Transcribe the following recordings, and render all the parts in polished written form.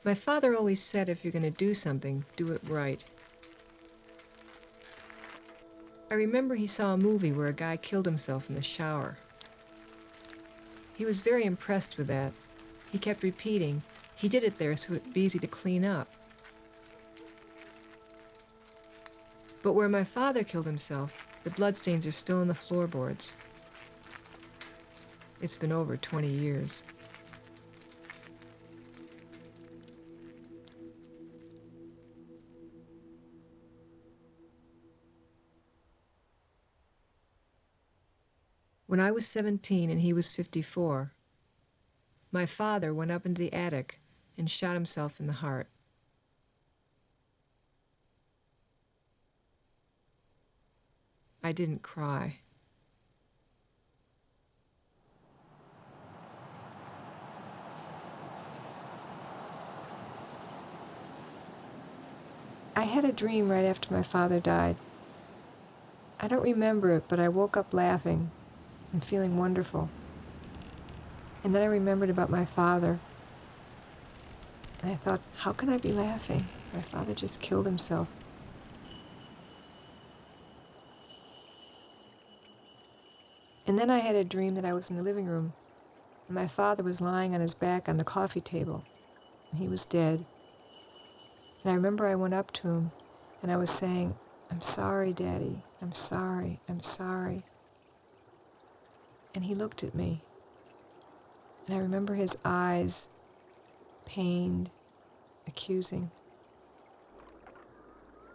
My father always said if you're going to do something, do it right. I remember he saw a movie where a guy killed himself in the shower. He was very impressed with that. He kept repeating, he did it there so it'd be easy to clean up. But where my father killed himself, the bloodstains are still on the floorboards. It's been over 20 years. When I was 17 and he was 54, my father went up into the attic and shot himself in the heart. I didn't cry. I had a dream right after my father died. I don't remember it, but I woke up laughing and feeling wonderful. And then I remembered about my father. And I thought, how can I be laughing? My father just killed himself. And then I had a dream that I was in the living room, and my father was lying on his back on the coffee table, and he was dead. And I remember I went up to him, and I was saying, I'm sorry, Daddy. I'm sorry. I'm sorry. And he looked at me. And I remember his eyes, pained, accusing.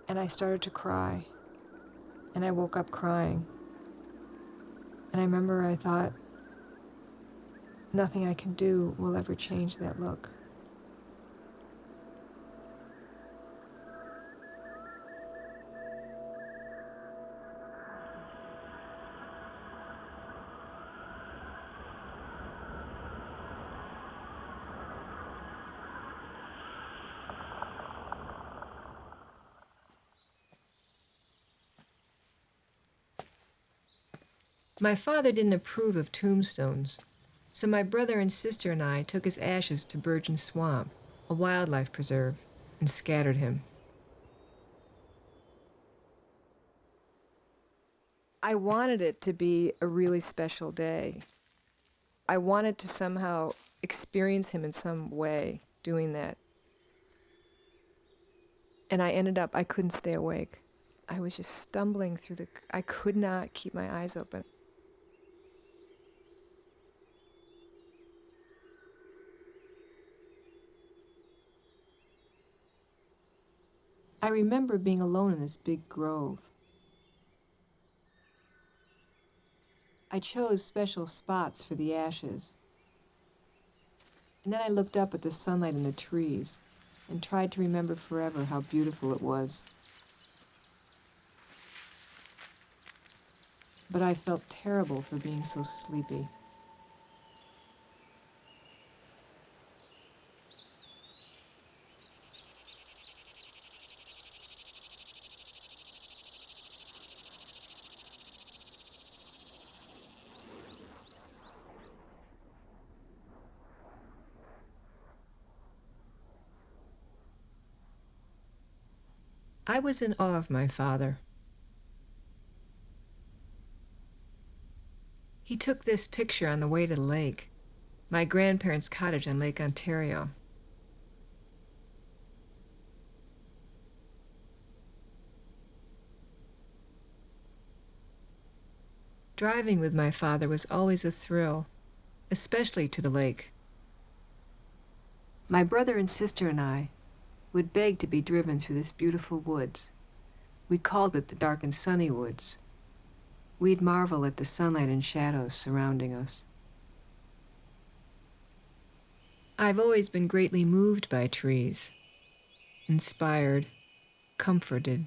And I started to cry. And I woke up crying. And I remember I thought, nothing I can do will ever change that look. My father didn't approve of tombstones, so my brother and sister and I took his ashes to Virgin Swamp, a wildlife preserve, and scattered him. I wanted it to be a really special day. I wanted to somehow experience him in some way doing that. And I couldn't stay awake. I was just stumbling through I could not keep my eyes open. I remember being alone in this big grove. I chose special spots for the ashes. And then I looked up at the sunlight and the trees and tried to remember forever how beautiful it was. But I felt terrible for being so sleepy. I was in awe of my father. He took this picture on the way to the lake, my grandparents' cottage on Lake Ontario. Driving with my father was always a thrill, especially to the lake. My brother and sister and I would beg to be driven through this beautiful woods. We called it the dark and sunny woods. We'd marvel at the sunlight and shadows surrounding us. I've always been greatly moved by trees, inspired, comforted.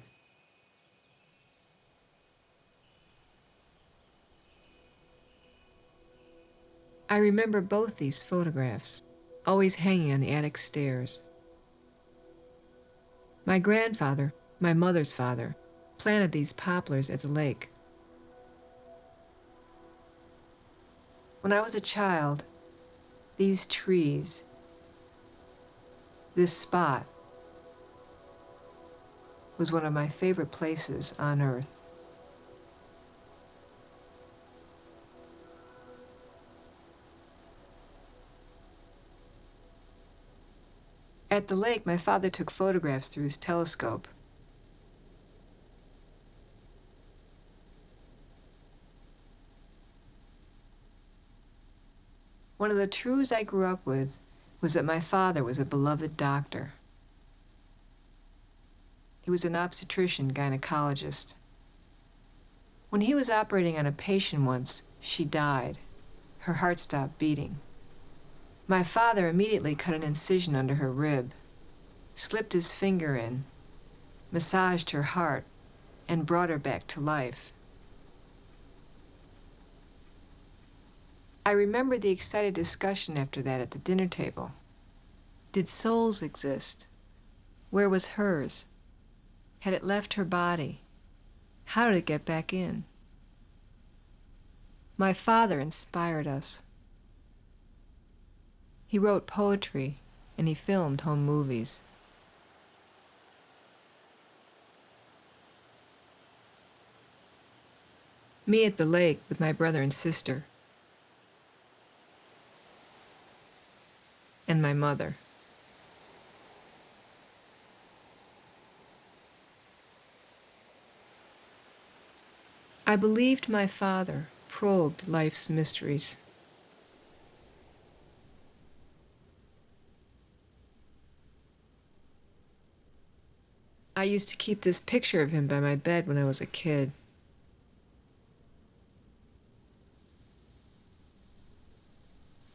I remember both these photographs, always hanging on the attic stairs. My grandfather, my mother's father, planted these poplars at the lake. When I was a child, these trees, This spot was one of my favorite places on earth. At the lake, my father took photographs through his telescope. One of the truths I grew up with was that my father was a beloved doctor. He was an obstetrician gynecologist. When he was operating on a patient once, she died. Her heart stopped beating. My father immediately cut an incision under her rib, slipped his finger in, massaged her heart, and brought her back to life. I remember the excited discussion after that at the dinner table. Did souls exist? Where was hers? Had it left her body? How did it get back in? My father inspired us. He wrote poetry and he filmed home movies. Me at the lake with my brother and sister. And my mother. I believed my father probed life's mysteries. I used to keep this picture of him by my bed when I was a kid.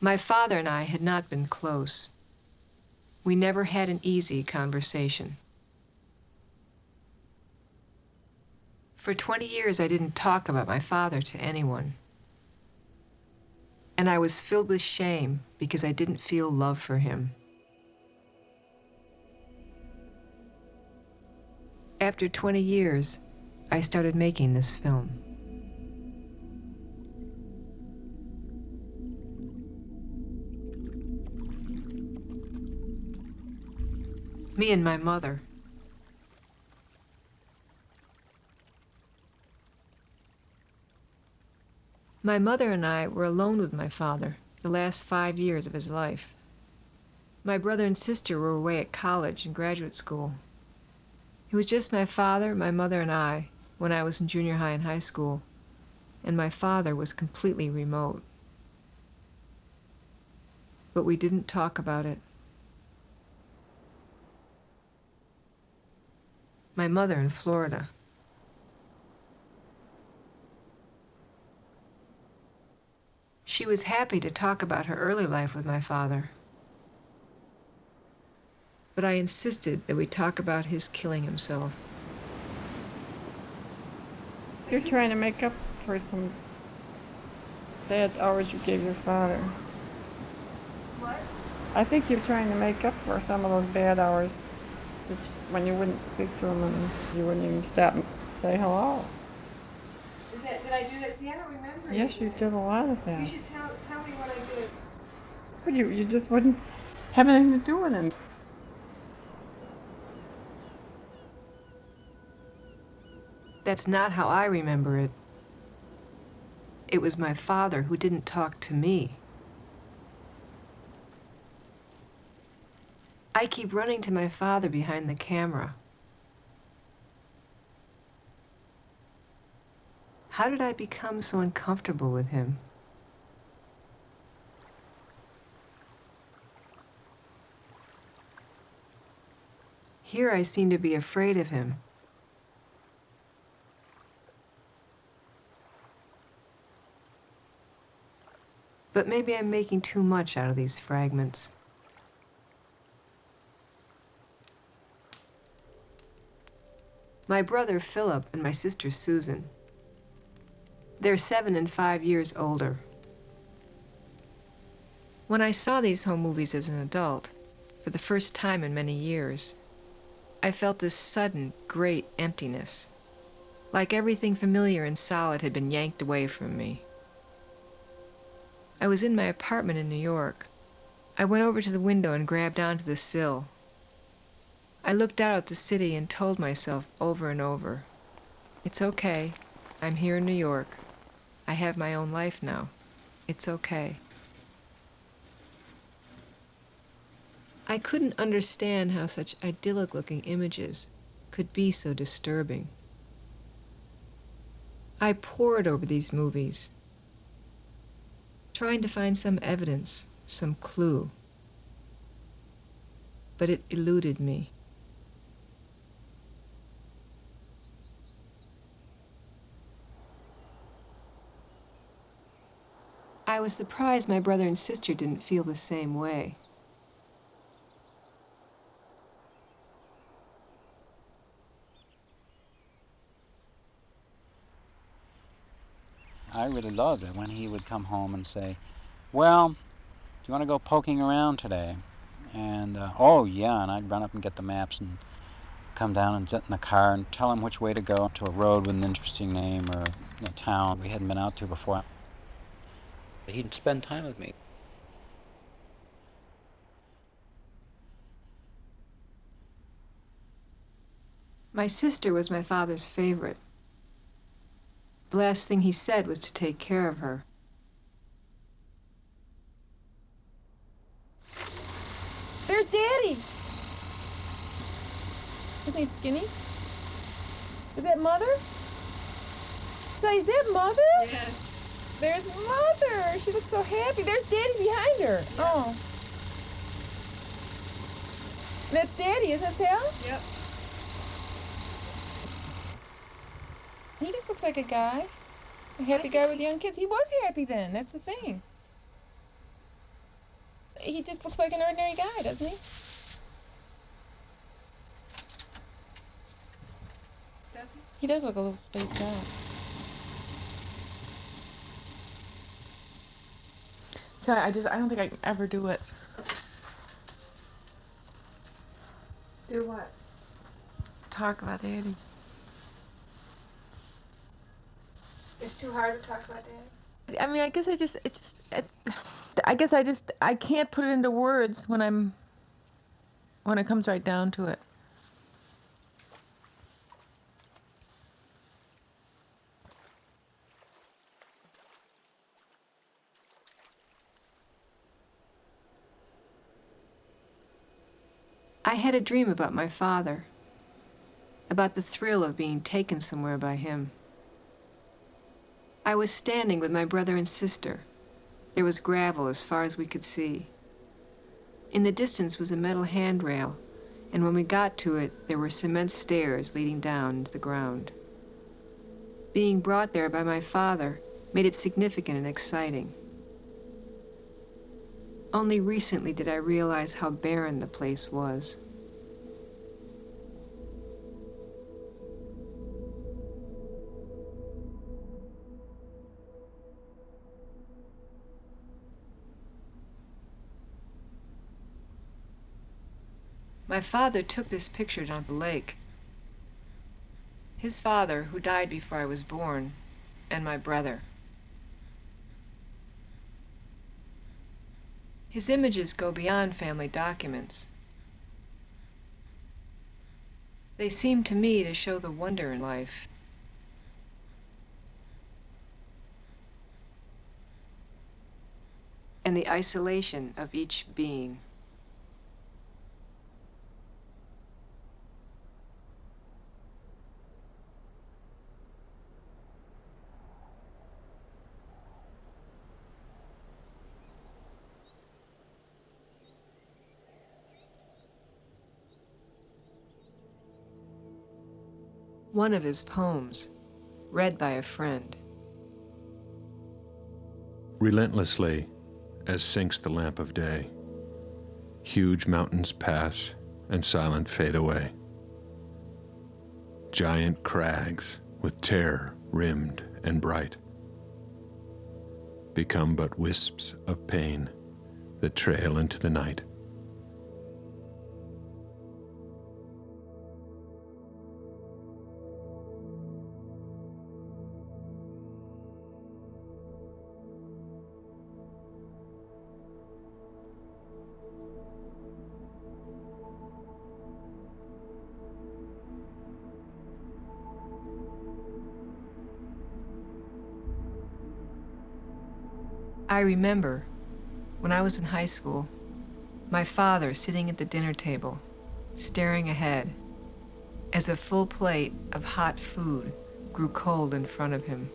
My father and I had not been close. We never had an easy conversation. For 20 years, I didn't talk about my father to anyone. And I was filled with shame because I didn't feel love for him. After 20 years, I started making this film. Me and my mother. My mother and I were alone with my father the last 5 years of his life. My brother and sister were away at college and graduate school. It was just my father, my mother, and I when I was in junior high and high school, and my father was completely remote. But we didn't talk about it. My mother in Florida. She was happy to talk about her early life with my father. But I insisted that we talk about his killing himself. You're trying to make up for some bad hours you gave your father. What? I think you're trying to make up for some of those bad hours, which, when you wouldn't speak to him and you wouldn't even stop and say hello. Did I do that? See, I don't remember. Yes, you did a lot of that. You should tell me what I did. But you just wouldn't have anything to do with him. That's not how I remember it. It was my father who didn't talk to me. I keep running to my father behind the camera. How did I become so uncomfortable with him? Here I seem to be afraid of him. But maybe I'm making too much out of these fragments. My brother Philip and my sister Susan. They're 7 and 5 years older. When I saw these home movies as an adult, for the first time in many years, I felt this sudden, great emptiness, like everything familiar and solid had been yanked away from me. I was in my apartment in New York. I went over to the window and grabbed onto the sill, I looked out at the city and told myself over and over, it's okay. I'm here in New York. I have my own life now. It's okay. I couldn't understand how such idyllic-looking images could be so disturbing. I pored over these movies, trying to find some evidence, some clue. But it eluded me. I was surprised my brother and sister didn't feel the same way. I really loved it when he would come home and say, well, do you want to go poking around today? And, oh yeah, and I'd run up and get the maps and come down and sit in the car and tell him which way to go to a road with an interesting name or a town we hadn't been out to before. He'd spend time with me. My sister was my father's favorite. The last thing he said was to take care of her. There's Daddy! Isn't he skinny? Is that Mother? Say, is that Mother? Yes. There's Mother! She looks so happy. There's Daddy behind her. Yep. Oh. That's Daddy, is that Sal? Yep. He just looks like a guy. A happy guy with young kids. He was happy then, that's the thing. He just looks like an ordinary guy, doesn't he? Does he? He does look a little spaced out. Sorry, I don't think I can ever do it. Do what? Talk about Daddy. It's too hard to talk about Dad? I mean, I guess I can't put it into words when it comes right down to it. I had a dream about my father, about the thrill of being taken somewhere by him. I was standing with my brother and sister. There was gravel as far as we could see. In the distance was a metal handrail, and when we got to it, there were cement stairs leading down into the ground. Being brought there by my father made it significant and exciting. Only recently did I realize how barren the place was. My father took this picture down at the lake. His father, who died before I was born, and my brother. His images go beyond family documents. They seem to me to show the wonder in life. And the isolation of each being. One of his poems, read by a friend. Relentlessly, as sinks the lamp of day, huge mountains pass and silent fade away. Giant crags with terror rimmed and bright become but wisps of pain that trail into the night. I remember, when I was in high school, my father sitting at the dinner table, staring ahead, as a full plate of hot food grew cold in front of him.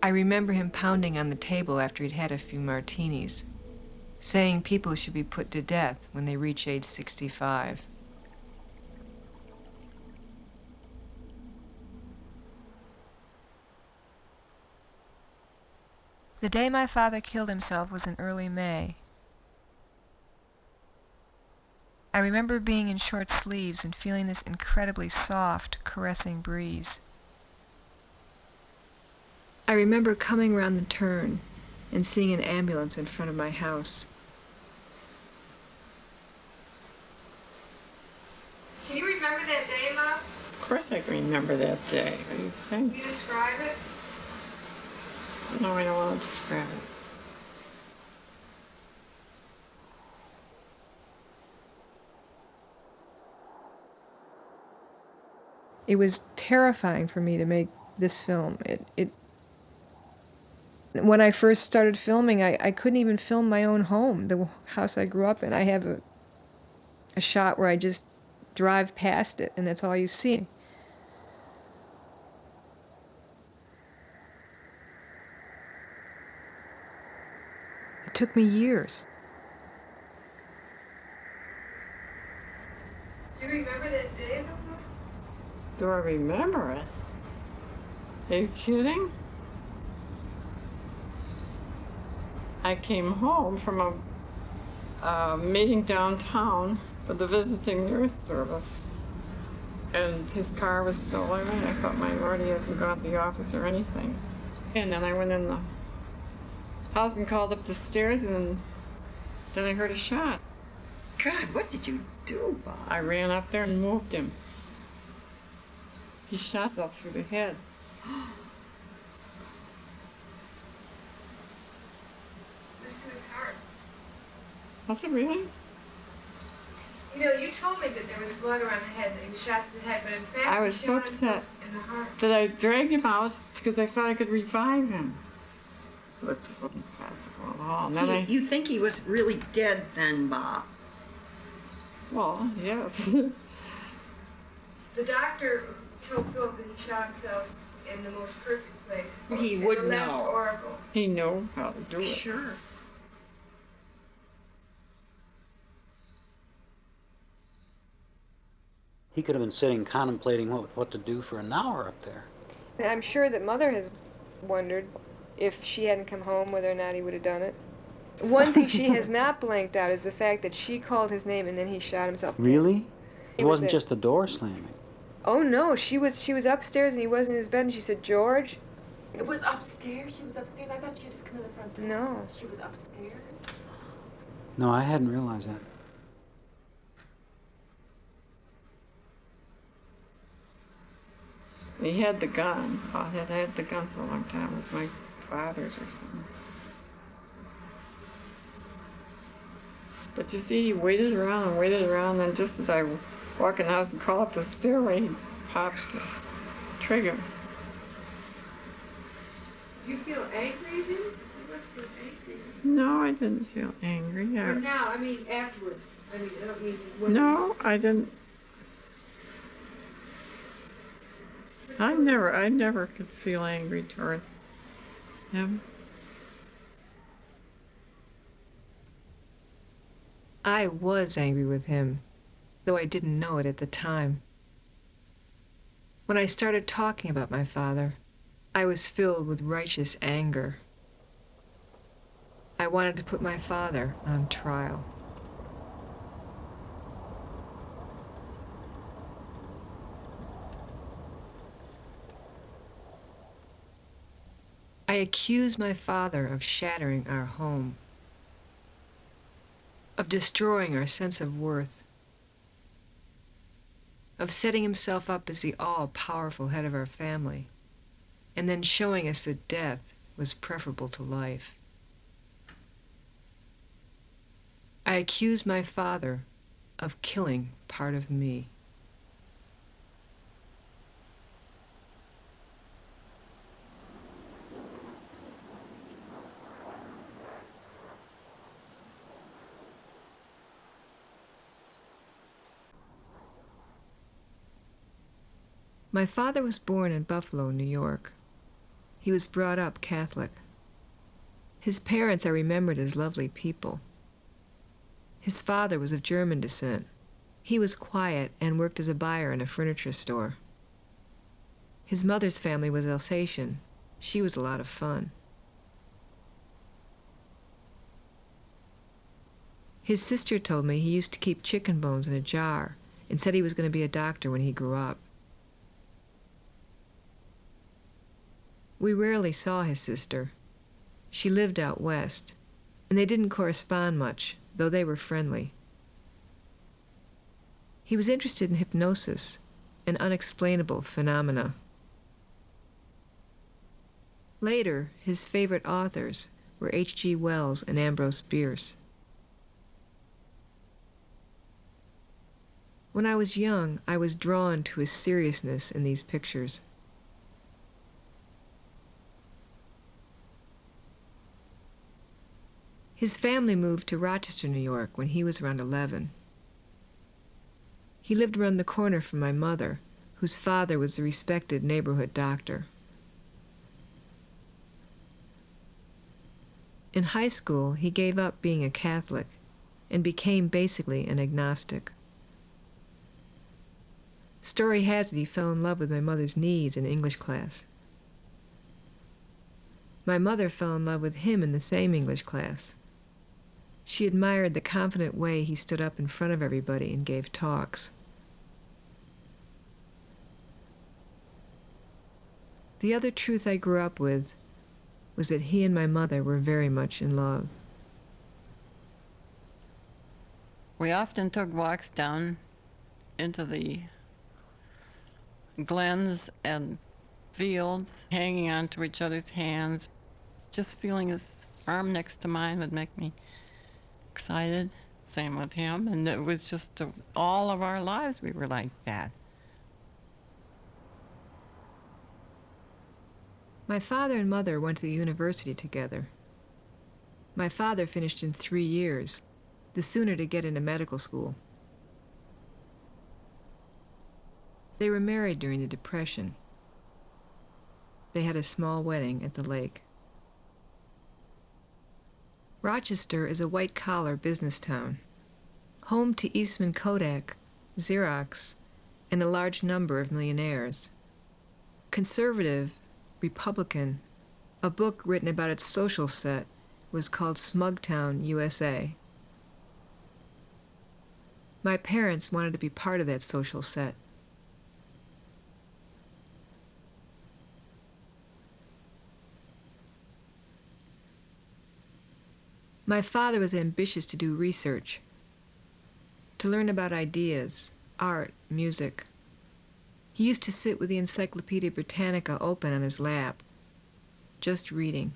I remember him pounding on the table after he'd had a few martinis, saying people should be put to death when they reach age 65. The day my father killed himself was in early May. I remember being in short sleeves and feeling this incredibly soft, caressing breeze. I remember coming around the turn and seeing an ambulance in front of my house. Can you remember that day, Mom? Of course I can remember that day. What do you think? Can you describe it? No, I don't want to describe it. It was terrifying for me to make this film. When I first started filming, I couldn't even film my own home, the house I grew up in. I have a shot where I just drive past it, and that's all you see. It took me years. Do you remember that day, though? Do I remember it? Are you kidding? I came home from a meeting downtown for the visiting nurse service. And his car was stolen, and I thought, my Lord, he hasn't gone to the office or anything. And then I went in the house and called up the stairs, and then I heard a shot. God, what did you do, Bob? I ran up there and moved him. He shot himself through the head. This to his heart. Was it really? You know, you told me that there was blood around the head, that he was shot to the head, but in fact, I was he so shot himself upset in the heart. that I dragged him out because I thought I could revive him. But it wasn't possible at all. And then You think he was really dead then, Bob? well, yes. The doctor told Philip that he shot himself in the most perfect place. He in would the left know. auricle. He knew how to do it. Sure. He could have been sitting contemplating what to do for an hour up there. And I'm sure that Mother has wondered if she hadn't come home whether or not he would have done it. One thing she has not blanked out is the fact that she called his name and then he shot himself. Really? He It was wasn't there. just the door slamming. Oh no, she was upstairs and he wasn't in his bed and she said, "George." It was upstairs? She was upstairs? I thought she had just come to the front door. No. She was upstairs? No, I hadn't realized that. He had the gun. I had had the gun for a long time. It was my father's or something. But you see, he waited around, and just as I walk in the house and call up the stairway, he pops the trigger. Do you feel angry, dude? You must feel angry. No, I didn't feel angry. Or now, I mean afterwards. I mean, I don't mean when. No, I didn't. I never could feel angry toward him. I was angry with him, though I didn't know it at the time. When I started talking about my father, I was filled with righteous anger. I wanted to put my father on trial. I accused my father of shattering our home, of destroying our sense of worth, of setting himself up as the all-powerful head of our family, and then showing us that death was preferable to life. I accused my father of killing part of me. My father was born in Buffalo, New York. He was brought up Catholic. His parents are remembered as lovely people. His father was of German descent. He was quiet and worked as a buyer in a furniture store. His mother's family was Alsatian. She was a lot of fun. His sister told me he used to keep chicken bones in a jar and said he was going to be a doctor when he grew up. We rarely saw his sister. She lived out west, and they didn't correspond much, though they were friendly. He was interested in hypnosis and unexplainable phenomena. Later, his favorite authors were H.G. Wells and Ambrose Bierce. When I was young, I was drawn to his seriousness in these pictures. His family moved to Rochester, New York when he was around 11. He lived around the corner from my mother, whose father was a respected neighborhood doctor. In high school, he gave up being a Catholic and became basically an agnostic. Story has it he fell in love with my mother's needs in English class. My mother fell in love with him in the same English class. She admired the confident way he stood up in front of everybody and gave talks. The other truth I grew up with was that he and my mother were very much in love. We often took walks down into the glens and fields, hanging onto each other's hands. Just feeling his arm next to mine would make me excited. Same with him. And it was just all of our lives we were like that. My father and mother went to the university together. My father finished in 3 years, the sooner to get into medical school. They were married during the Depression. They had a small wedding at the lake. Rochester is a white-collar business town, home to Eastman Kodak, Xerox, and a large number of millionaires. Conservative, Republican, a book written about its social set was called Smugtown, USA. My parents wanted to be part of that social set. My father was ambitious to do research, to learn about ideas, art, music. He used to sit with the Encyclopedia Britannica open on his lap, just reading.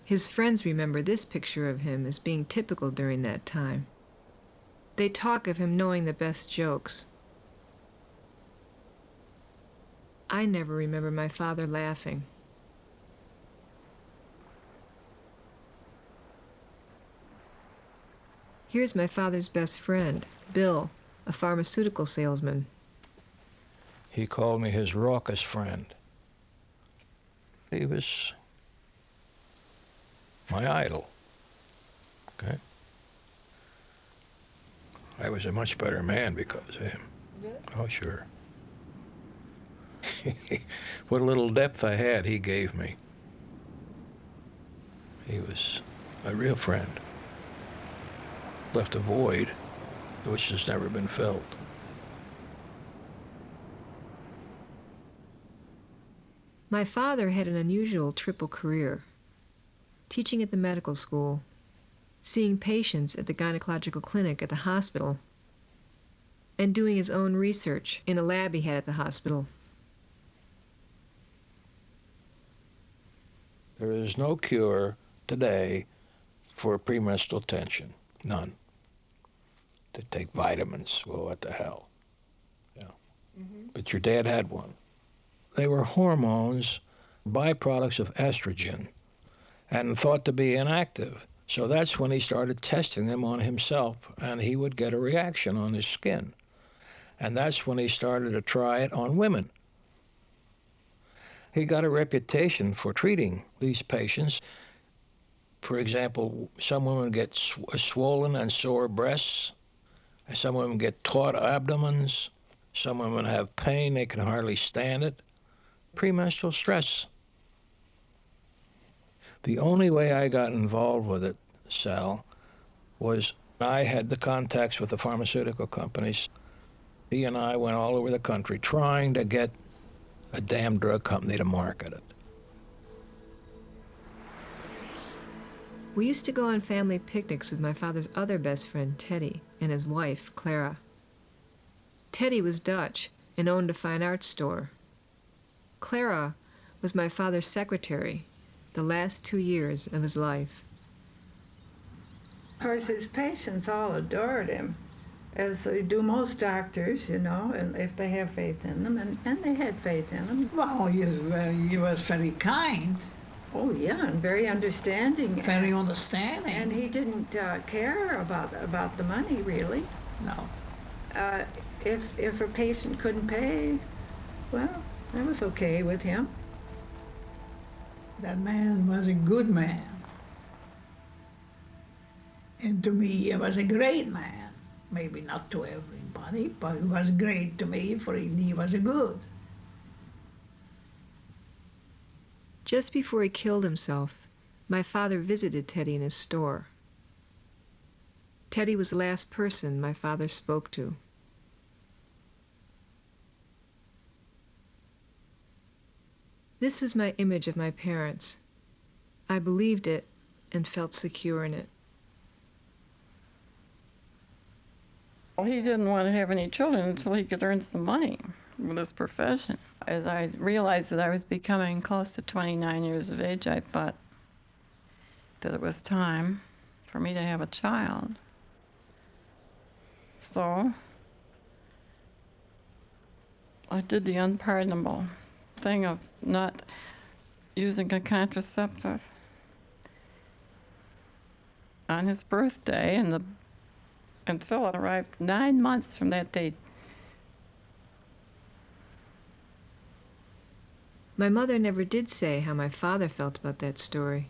His friends remember this picture of him as being typical during that time. They talk of him knowing the best jokes. I never remember my father laughing. Here's my father's best friend, Bill, a pharmaceutical salesman. He called me his raucous friend. He was my idol. Okay? I was a much better man because of him. Really? Oh, sure. What little depth I had, he gave me. He was a real friend. Left a void which has never been filled. My father had an unusual triple career: teaching at the medical school, seeing patients at the gynecological clinic at the hospital, and doing his own research in a lab he had at the hospital. There is no cure today for premenstrual tension. None. To take vitamins, well, what the hell? Yeah. But your dad had one. They were hormones, byproducts of estrogen, and thought to be inactive. So that's when he started testing them on himself, and he would get a reaction on his skin. And that's when he started to try it on women. He got a reputation for treating these patients. For example, some women get swollen and sore breasts. Some women get taut abdomens. Some women have pain, they can hardly stand it. Premenstrual stress. The only way I got involved with it, Sal, was I had the contacts with the pharmaceutical companies. He and I went all over the country trying to get a damn drug company to market it. We used to go on family picnics with my father's other best friend, Teddy, and his wife, Clara. Teddy was Dutch and owned a fine arts store. Clara was my father's secretary the last 2 years of his life. Of course, his patients all adored him, as they do most doctors, you know, and if they have faith in them, and they had faith in him. Well, he was very kind. Oh yeah, and very understanding. Very understanding. And he didn't care about the money, really. No. If a patient couldn't pay, well, that was okay with him. That man was a good man. And to me, he was a great man. Maybe not to everybody, but he was great to me, for he was a good. Just before he killed himself, my father visited Teddy in his store. Teddy was the last person my father spoke to. This is my image of my parents. I believed it and felt secure in it. Well, he didn't want to have any children until he could earn some money with his profession. As I realized that I was becoming close to 29 years of age, I thought that it was time for me to have a child. So I did the unpardonable thing of not using a contraceptive on his birthday, and Phil arrived 9 months from that date. My mother never did say how my father felt about that story.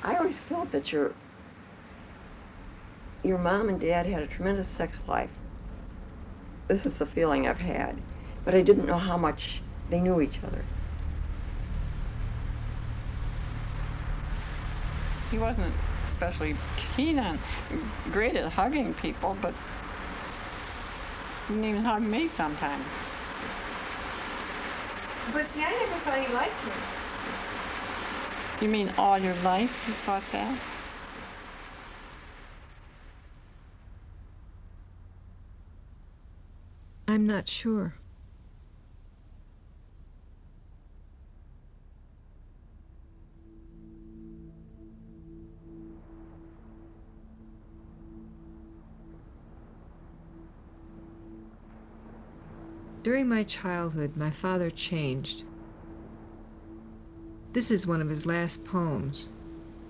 I always felt that your mom and dad had a tremendous sex life. This is the feeling I've had. But I didn't know how much they knew each other. He wasn't especially great at hugging people, but he didn't even hug me sometimes. But see, I never thought he liked me. You mean all your life you thought that? I'm not sure. During my childhood, my father changed. This is one of his last poems,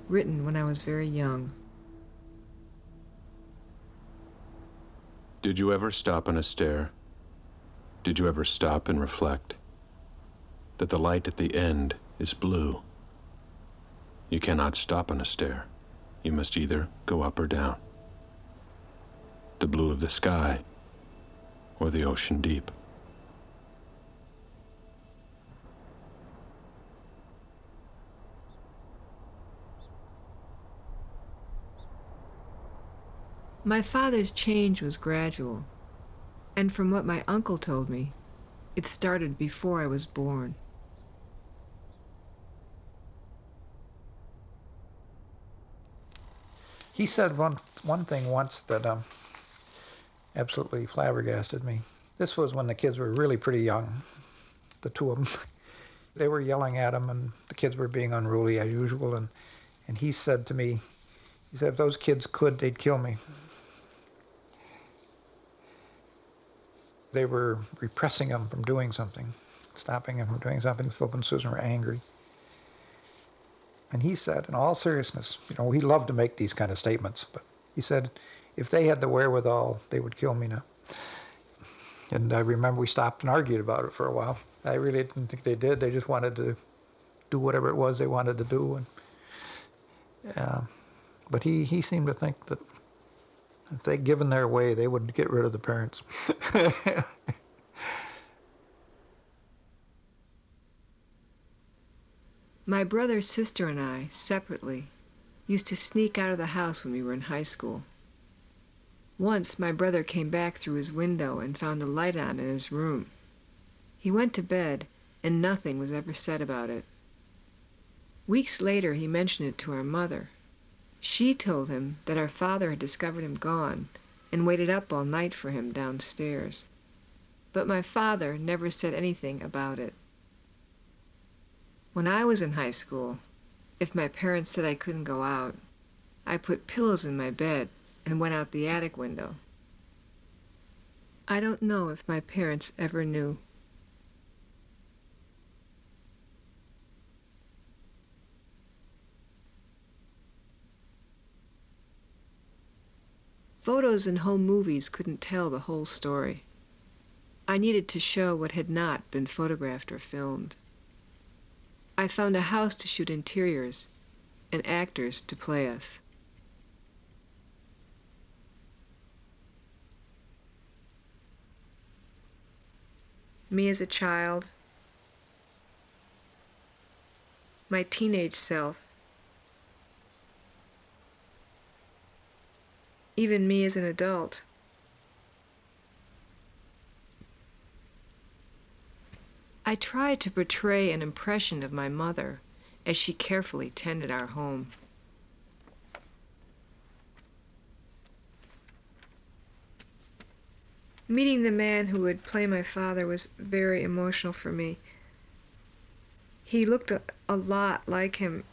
written when I was very young. Did you ever stop on a stair? Did you ever stop and reflect that the light at the end is blue? You cannot stop on a stair. You must either go up or down. The blue of the sky or the ocean deep. My father's change was gradual, and from what my uncle told me, it started before I was born. He said one thing once that absolutely flabbergasted me. This was when the kids were really pretty young, the two of them. They were yelling at him, and the kids were being unruly as usual, and he said to me, he said, if those kids could, they'd kill me. They were repressing him from doing something. stopping him from doing something. Philip and Susan were angry. And he said, in all seriousness, he loved to make these kind of statements, but he said, if they had the wherewithal, they would kill me now. And I remember we stopped and argued about it for a while. I really didn't think they did. They just wanted to do whatever it was they wanted to do. But he seemed to think that if they'd given their way, they would get rid of the parents. My brother, sister, and I, separately, used to sneak out of the house when we were in high school. Once, my brother came back through his window and found the light on in his room. He went to bed, and nothing was ever said about it. Weeks later, he mentioned it to our mother. She told him that our father had discovered him gone and waited up all night for him downstairs. But my father never said anything about it. When I was in high school, if my parents said I couldn't go out, I put pillows in my bed and went out the attic window. I don't know if my parents ever knew. Photos and home movies couldn't tell the whole story. I needed to show what had not been photographed or filmed. I found a house to shoot interiors and actors to play us. Me as a child, my teenage self, even me as an adult. I tried to portray an impression of my mother as she carefully tended our home. Meeting the man who would play my father was very emotional for me. He looked a lot like him,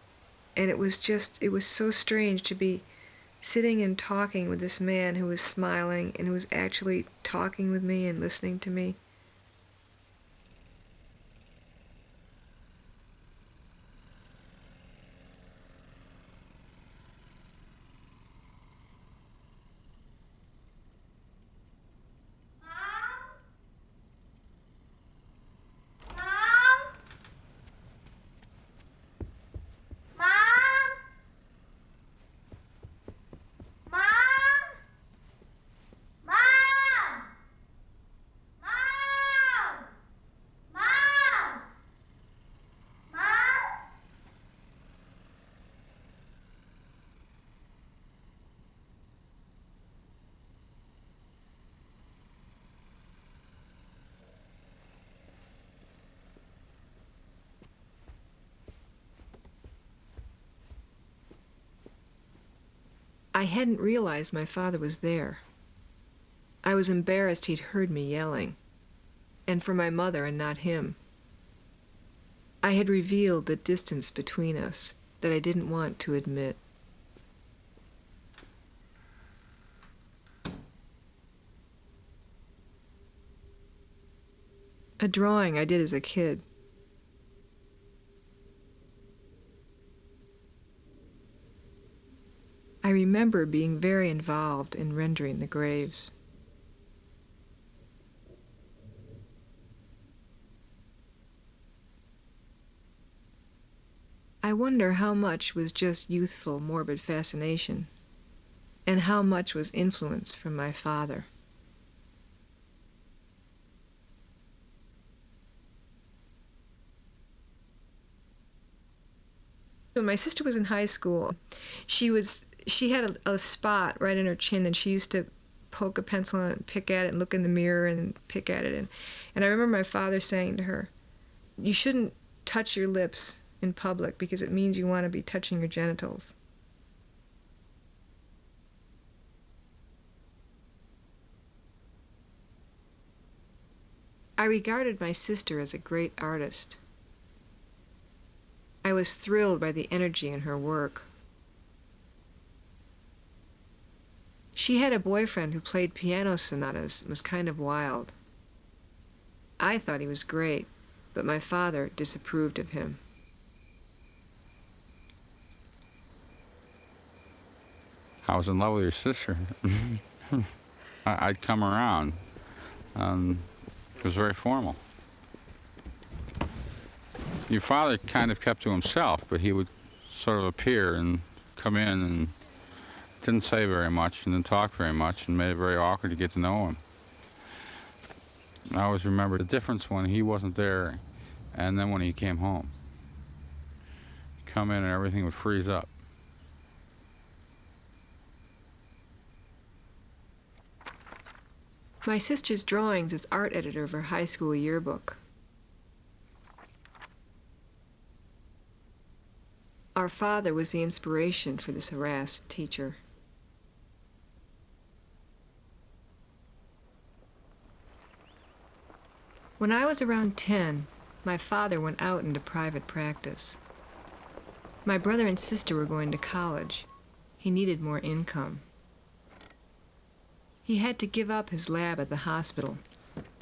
and it was so strange to be sitting and talking with this man who was smiling and who was actually talking with me and listening to me. I hadn't realized my father was there. I was embarrassed he'd heard me yelling, and for my mother and not him. I had revealed the distance between us that I didn't want to admit. A drawing I did as a kid. I remember being very involved in rendering the graves. I wonder how much was just youthful, morbid fascination, and how much was influence from my father. When my sister was in high school, she had a spot right in her chin, and she used to poke a pencil and pick at it and look in the mirror and pick at it. And I remember my father saying to her, "You shouldn't touch your lips in public because it means you want to be touching your genitals." I regarded my sister as a great artist. I was thrilled by the energy in her work. She had a boyfriend who played piano sonatas and was kind of wild. I thought he was great, but my father disapproved of him. I was in love with your sister. I'd come around. It was very formal. Your father kind of kept to himself, but he would sort of appear and come in and didn't say very much and didn't talk very much and made it very awkward to get to know him. I always remember the difference when he wasn't there and then when he came home. He'd come in and everything would freeze up. My sister's drawings as art editor of her high school yearbook. Our father was the inspiration for this harassed teacher. When I was around 10, my father went out into private practice. My brother and sister were going to college. He needed more income. He had to give up his lab at the hospital,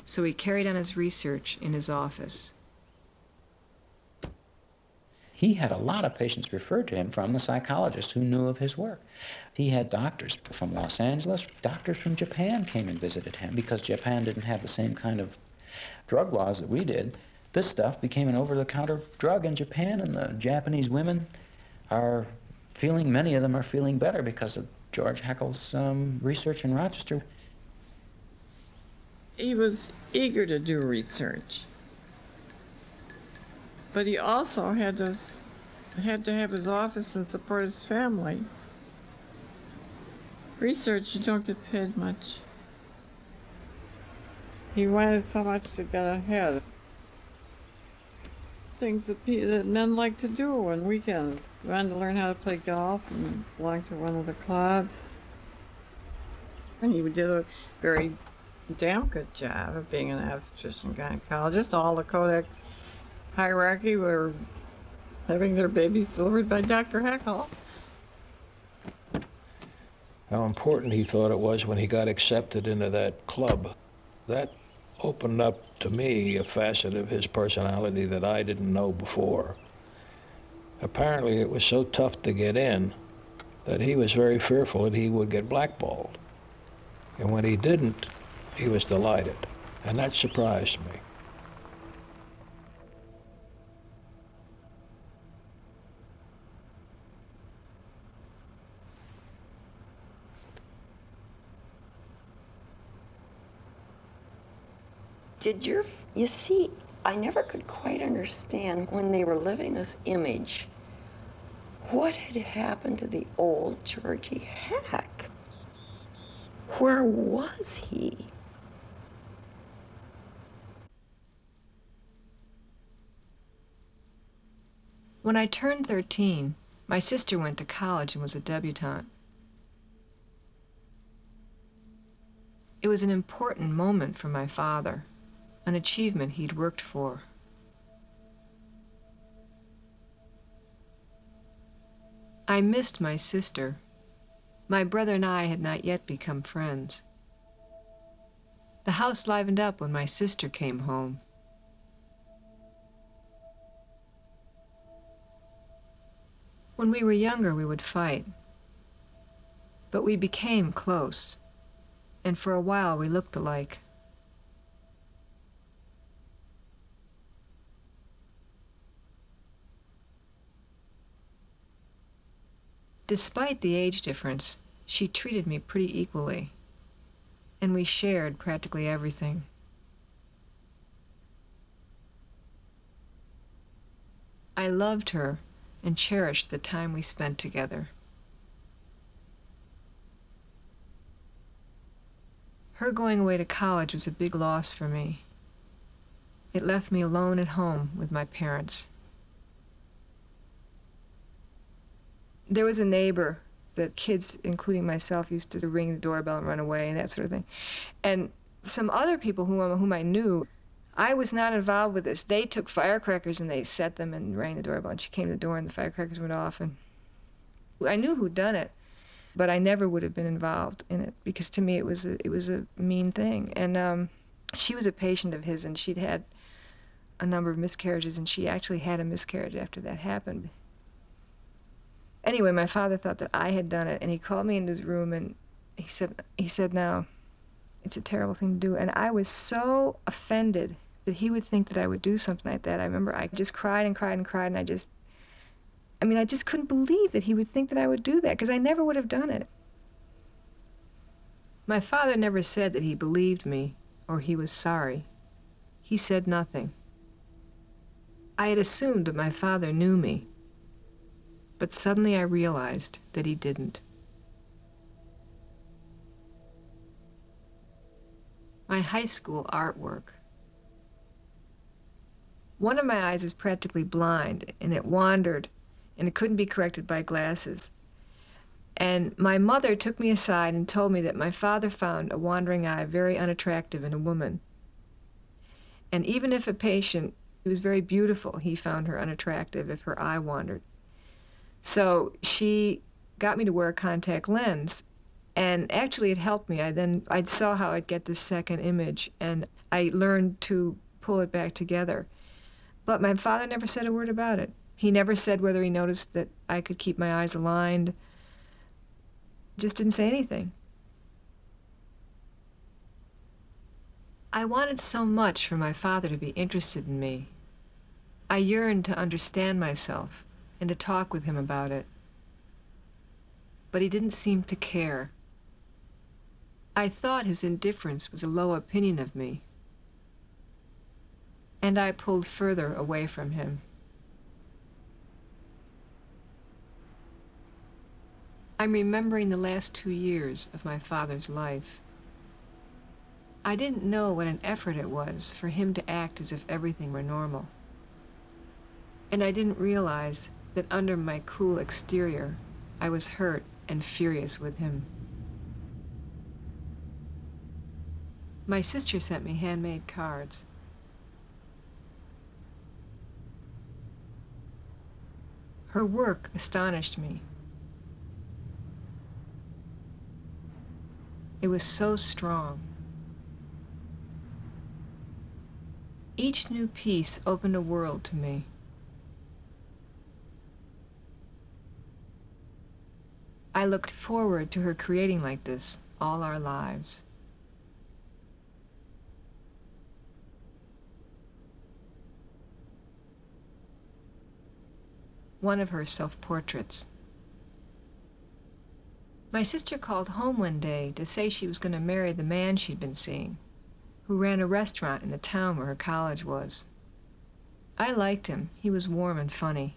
so he carried on his research in his office. He had a lot of patients referred to him from the psychologists who knew of his work. He had doctors from Los Angeles, doctors from Japan came and visited him because Japan didn't have the same kind of drug laws that we did. This stuff became an over-the-counter drug in Japan, and the Japanese women are feeling, many of them are feeling better because of George Heckel's research in Rochester. He was eager to do research, but he also had to have his office and support his family. Research, you don't get paid much. He wanted so much to get ahead. Things that men like to do on weekends. He wanted to learn how to play golf and belong to one of the clubs. And he did a very damn good job of being an obstetrician gynecologist. All the Kodak hierarchy were having their babies delivered by Dr. Heckel. How important he thought it was when he got accepted into that club. That opened up to me a facet of his personality that I didn't know before. Apparently it was so tough to get in that he was very fearful that he would get blackballed. And when he didn't, he was delighted. And that surprised me. You see, I never could quite understand when they were living this image, what had happened to the old Georgie Heck? Where was he? When I turned 13, my sister went to college and was a debutante. It was an important moment for my father, an achievement he'd worked for. I missed my sister. My brother and I had not yet become friends. The house livened up when my sister came home. When we were younger, we would fight. But we became close, and for a while we looked alike. Despite the age difference, she treated me pretty equally, and we shared practically everything. I loved her and cherished the time we spent together. Her going away to college was a big loss for me. It left me alone at home with my parents. There was a neighbor that kids, including myself, used to ring the doorbell and run away and that sort of thing. And some other people whom I knew, I was not involved with this. They took firecrackers and they set them and rang the doorbell, and she came to the door and the firecrackers went off. And I knew who'd done it, but I never would have been involved in it because to me it was a mean thing. And she was a patient of his, and she'd had a number of miscarriages, and she actually had a miscarriage after that happened. Anyway, my father thought that I had done it, and he called me into his room, and he said, "Now, it's a terrible thing to do." And I was so offended that he would think that I would do something like that. I remember I just cried and cried and cried, and I just couldn't believe that he would think that I would do that, because I never would have done it. My father never said that he believed me or he was sorry. He said nothing. I had assumed that my father knew me, but suddenly I realized that he didn't. My high school artwork. One of my eyes is practically blind, and it wandered, and it couldn't be corrected by glasses. And my mother took me aside and told me that my father found a wandering eye very unattractive in a woman. And even if a patient who was very beautiful, he found her unattractive if her eye wandered. So she got me to wear a contact lens, and actually it helped me. I saw how I'd get this second image, and I learned to pull it back together. But my father never said a word about it. He never said whether he noticed that I could keep my eyes aligned. Just didn't say anything. I wanted so much for my father to be interested in me. I yearned to understand myself and to talk with him about it. But he didn't seem to care. I thought his indifference was a low opinion of me, and I pulled further away from him. I'm remembering the last 2 years of my father's life. I didn't know what an effort it was for him to act as if everything were normal. And I didn't realize that under my cool exterior, I was hurt and furious with him. My sister sent me handmade cards. Her work astonished me. It was so strong. Each new piece opened a world to me. I looked forward to her creating like this all our lives. One of her self-portraits. My sister called home one day to say she was going to marry the man she'd been seeing, who ran a restaurant in the town where her college was. I liked him. He was warm and funny.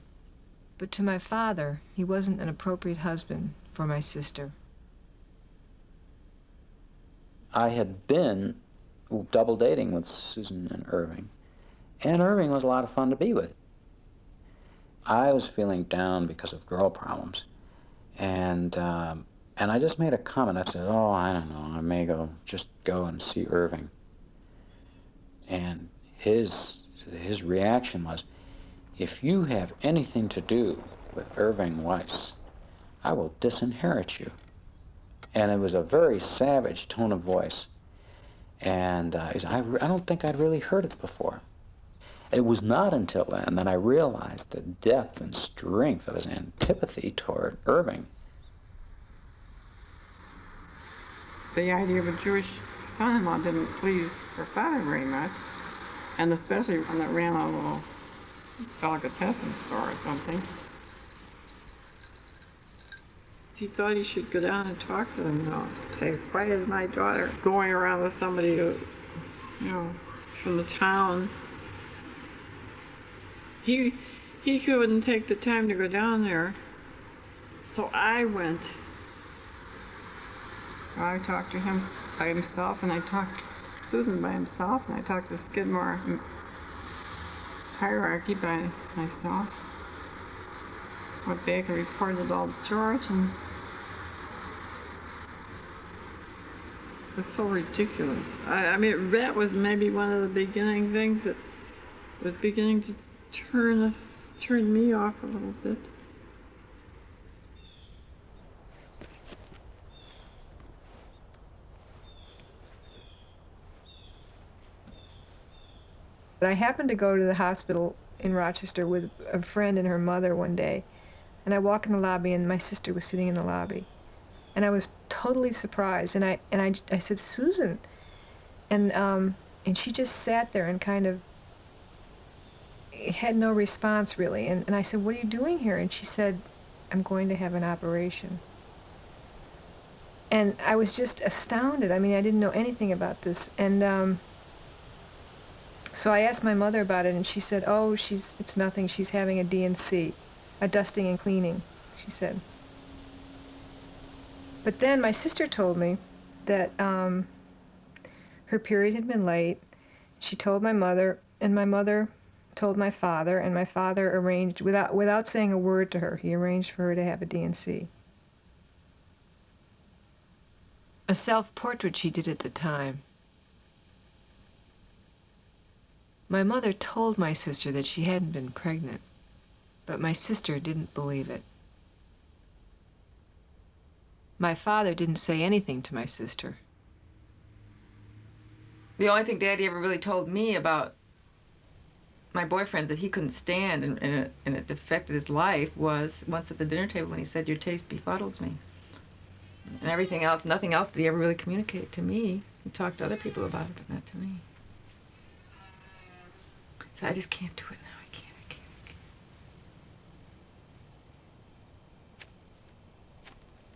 But to my father, he wasn't an appropriate husband for my sister. I had been double dating with Susan and Irving was a lot of fun to be with. I was feeling down because of girl problems, and I just made a comment. I said, "Oh, I don't know, I may just go and see Irving." And his reaction was, "If you have anything to do with Irving Weiss, I will disinherit you." And it was a very savage tone of voice. And I don't think I'd really heard it before. It was not until then that I realized the depth and strength of his antipathy toward Irving. The idea of a Jewish son-in-law didn't please her father very much, and especially when it ran a little delicatessen store or something. He thought he should go down and talk to them, say, "Why is my daughter going around with somebody who, from the town?" He couldn't take the time to go down there, so I went. I talked to him by himself, and I talked to Susan by himself, and I talked to Skidmore Hierarchy by myself. Went back and reported it all to George, and it was so ridiculous. I mean, that was maybe one of the beginning things that was beginning to turn me off a little bit. But I happened to go to the hospital in Rochester with a friend and her mother one day, and I walk in the lobby, and my sister was sitting in the lobby. And I was totally surprised, and I said, "Susan," and she just sat there and kind of had no response really. And I said, "What are you doing here?" And she said, "I'm going to have an operation." And I was just astounded. I mean, I didn't know anything about this, and so I asked my mother about it, and she said, "Oh, it's nothing. She's having a D&C, a dusting and cleaning," she said. But then my sister told me that her period had been late. She told my mother, and my mother told my father, and my father arranged, without saying a word to her, he arranged for her to have a D&C. A self-portrait she did at the time. My mother told my sister that she hadn't been pregnant, but my sister didn't believe it. My father didn't say anything to my sister. The only thing Daddy ever really told me about my boyfriend that he couldn't stand and it affected his life was once at the dinner table when he said, "Your taste befuddles me." And everything else, nothing else did he ever really communicate to me. He talked to other people about it, but not to me. So I just can't do it now. I can't.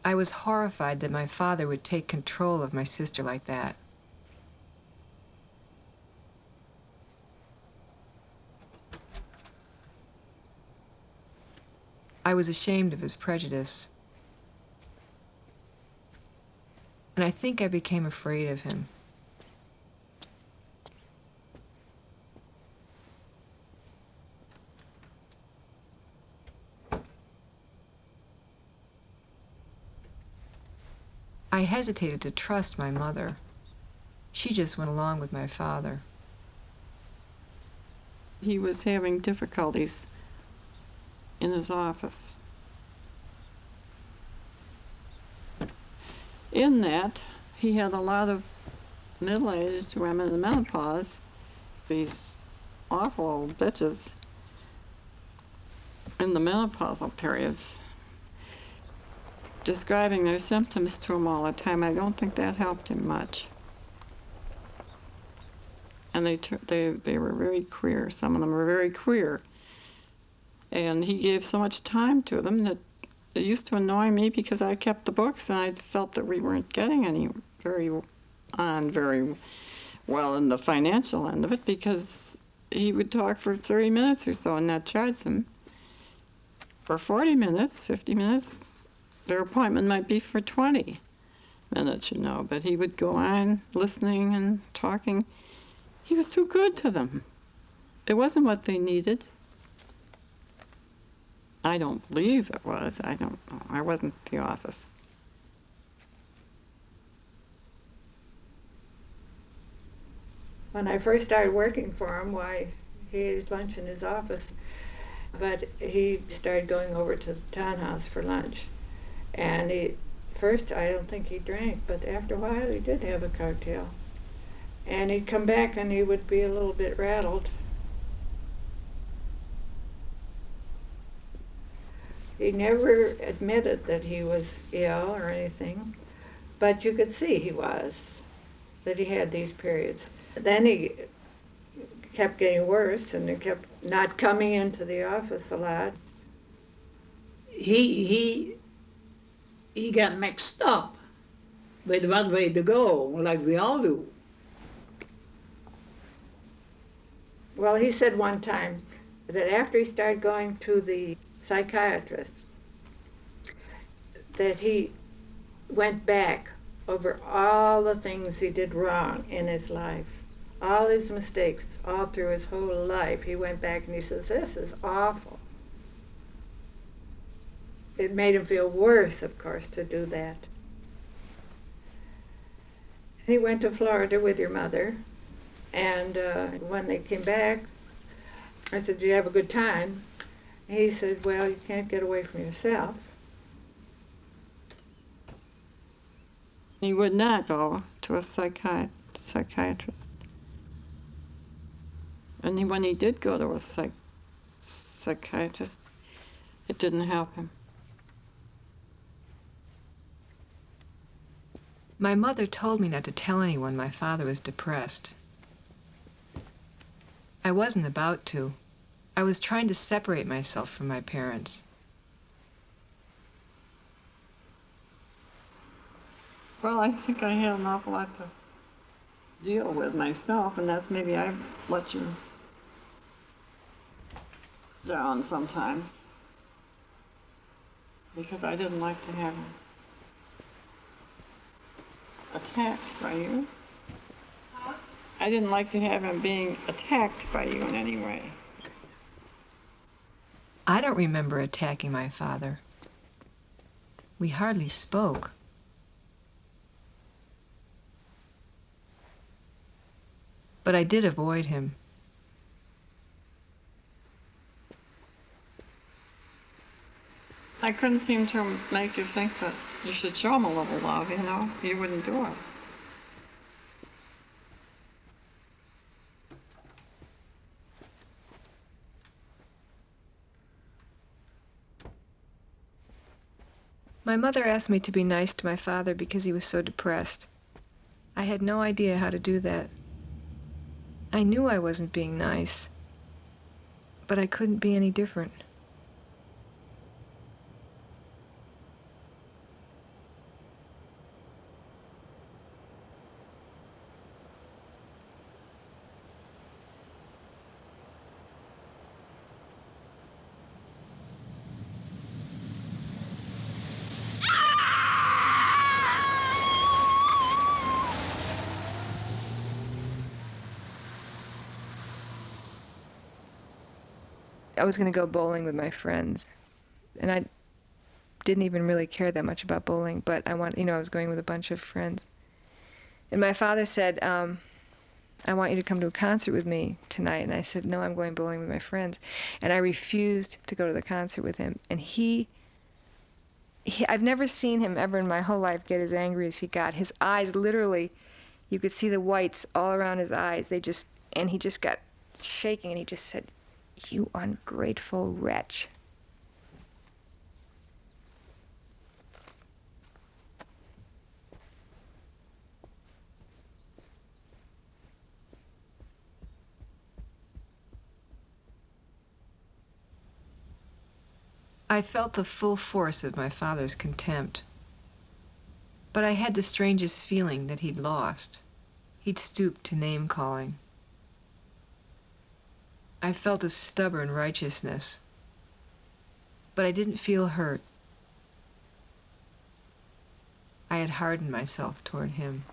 I was horrified that my father would take control of my sister like that. I was ashamed of his prejudice. And I think I became afraid of him. I hesitated to trust my mother. She just went along with my father. He was having difficulties in his office. In that, he had a lot of middle-aged women in menopause, these awful old bitches in the menopausal periods, describing their symptoms to him all the time. I don't think that helped him much. And they were very queer. Some of them were very queer. And he gave so much time to them that it used to annoy me because I kept the books and I felt that we weren't getting any very well in the financial end of it, because he would talk for 30 minutes or so and not charge them. For 40 minutes, 50 minutes, their appointment might be for 20 minutes, you know, but he would go on listening and talking. He was too good to them. It wasn't what they needed. I don't believe it was. I don't know. I wasn't at the office. When I first started working for him, why, he ate his lunch in his office, but he started going over to the townhouse for lunch. And first, I don't think he drank, but after a while, he did have a cocktail. And he'd come back and he would be a little bit rattled. He never admitted that he was ill or anything, but you could see he was, that he had these periods. Then he kept getting worse, and he kept not coming into the office a lot. He got mixed up with what way to go, like we all do. Well, he said one time that after he started going to the psychiatrist, that he went back over all the things he did wrong in his life, all his mistakes, all through his whole life. He went back and he says, "This is awful." It made him feel worse, of course, to do that. He went to Florida with your mother, and when they came back, I said, "Did you have a good time?" He said, "Well, you can't get away from yourself." He would not go to a psychiatrist. And when he did go to a psychiatrist, it didn't help him. My mother told me not to tell anyone my father was depressed. I wasn't about to. I was trying to separate myself from my parents. Well, I think I had an awful lot to deal with myself, and that's maybe I've let you down sometimes. Because I didn't like to have him attacked by you. I didn't like to have him being attacked by you in any way. I don't remember attacking my father. We hardly spoke. But I did avoid him. I couldn't seem to make you think that you should show him a little love, you know? You wouldn't do it. My mother asked me to be nice to my father because he was so depressed. I had no idea how to do that. I knew I wasn't being nice, but I couldn't be any different. I was going to go bowling with my friends, and I didn't even really care that much about bowling, but I was going with a bunch of friends. And my father said, I want you to come to a concert with me tonight. And I said, no, I'm going bowling with my friends. And I refused to go to the concert with him. And I've never seen him ever in my whole life get as angry as he got. His eyes literally, you could see the whites all around his eyes. And he just got shaking, and he just said, you ungrateful wretch. I felt the full force of my father's contempt. But I had the strangest feeling that he'd lost. He'd stooped to name-calling. I felt a stubborn righteousness, but I didn't feel hurt. I had hardened myself toward him.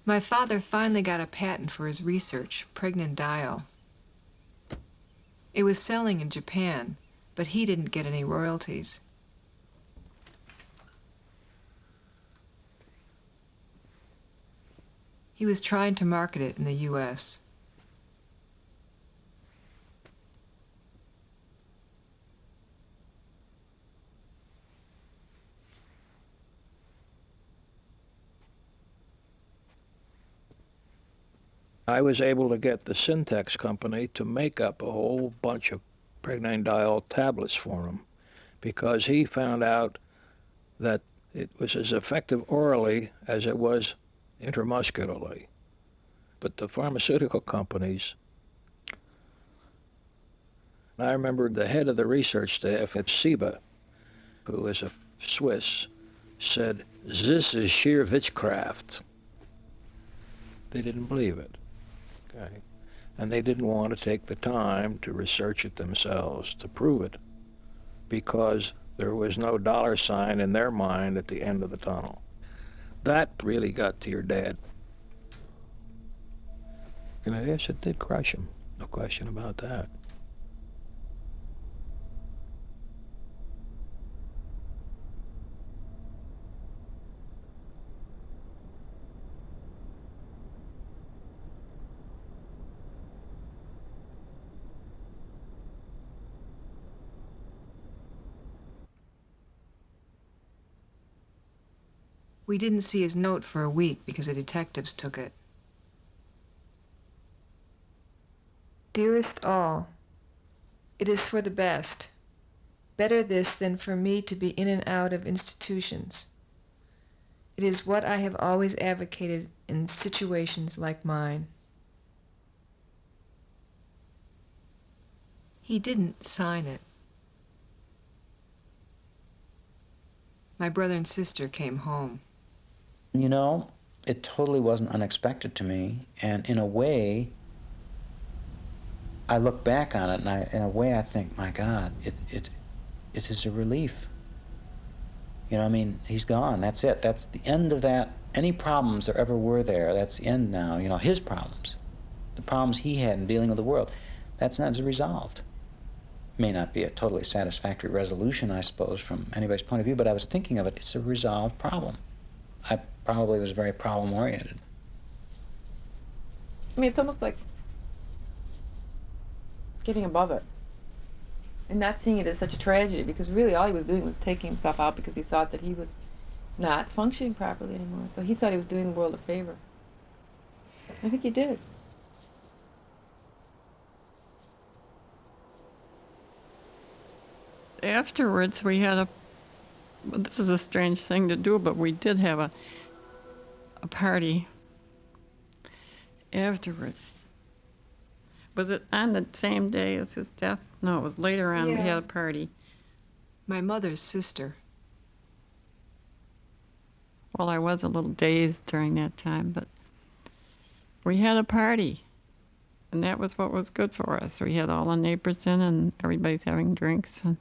My father finally got a patent for his research, pregnandiol. It was selling in Japan, but he didn't get any royalties. He was trying to market it in the U.S. I was able to get the Syntex company to make up a whole bunch of pregnandiol tablets for him because he found out that it was as effective orally as it was intramuscularly. But the pharmaceutical companies, I remember the head of the research staff at SIBA, who is a Swiss, said, "This is sheer witchcraft." They didn't believe it. Okay. And they didn't want to take the time to research it themselves to prove it because there was no dollar sign in their mind at the end of the tunnel. That really got to your dad. And I guess it did crush him. No question about that. We didn't see his note for a week because the detectives took it. Dearest all, it is for the best. Better this than for me to be in and out of institutions. It is what I have always advocated in situations like mine. He didn't sign it. My brother and sister came home. You know, it totally wasn't unexpected to me, and in a way, I look back on it, and in a way I think, my God, it is a relief. You know, I mean, he's gone, that's it. That's the end of that. Any problems there ever were there, that's the end now. You know, his problems, the problems he had in dealing with the world, that's resolved. May not be a totally satisfactory resolution, I suppose, from anybody's point of view, but I was thinking of it, it's a resolved problem. I probably was very problem-oriented. I mean, it's almost like getting above it and not seeing it as such a tragedy, because really all he was doing was taking himself out because he thought that he was not functioning properly anymore. So he thought he was doing the world a favor. I think he did. Afterwards, we had a, well, this is a strange thing to do, but we did have a party afterwards. Was it on the same day as his death? No, it was later on. We had a party. My mother's sister. Well, I was a little dazed during that time, but we had a party. And that was what was good for us. We had all the neighbors in and everybody's having drinks. And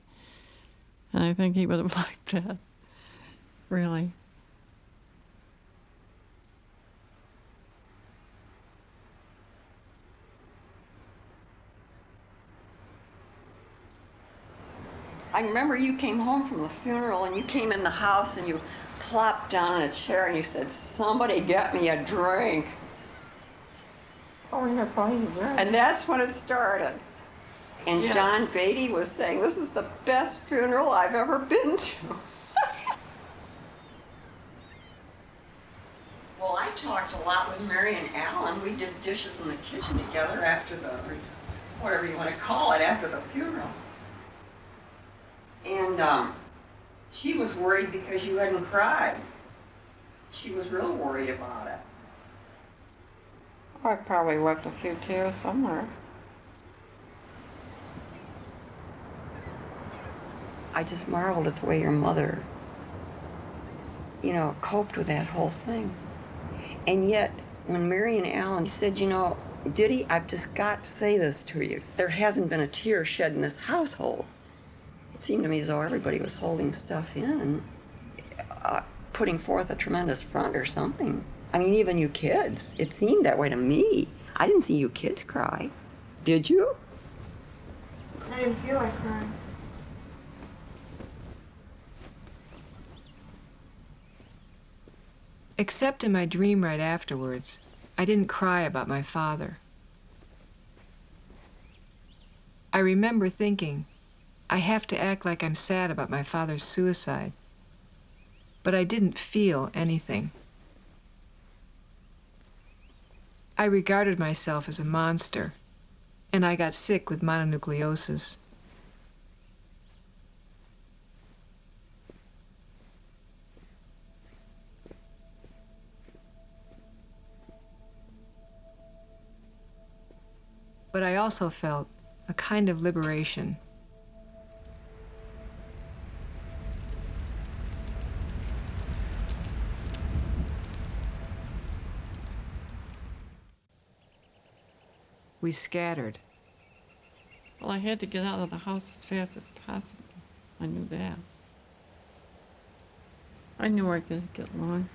I think he would have liked that, really. I remember you came home from the funeral and you came in the house and you plopped down in a chair and you said, "Somebody get me a drink." Oh, yeah, probably. And that's when it started. And Yes. Don Beatty was saying, "This is the best funeral I've ever been to." Well, I talked a lot with Mary and Alan. We did dishes in the kitchen together after the, whatever you want to call it, after the funeral. And she was worried because you hadn't cried. She was real worried about it. I probably wept a few tears somewhere. I just marveled at the way your mother, coped with that whole thing. And yet, when Mary and Alan said, "Diddy, I've just got to say this to you. There hasn't been a tear shed in this household." It seemed to me as though everybody was holding stuff in and putting forth a tremendous front or something. I mean, even you kids. It seemed that way to me. I didn't see you kids cry. Did you? I didn't feel like crying. Except in my dream right afterwards, I didn't cry about my father. I remember thinking, I have to act like I'm sad about my father's suicide. But I didn't feel anything. I regarded myself as a monster, and I got sick with mononucleosis. But I also felt a kind of liberation. We scattered. Well, I had to get out of the house as fast as possible. I knew that. I knew I couldn't get long.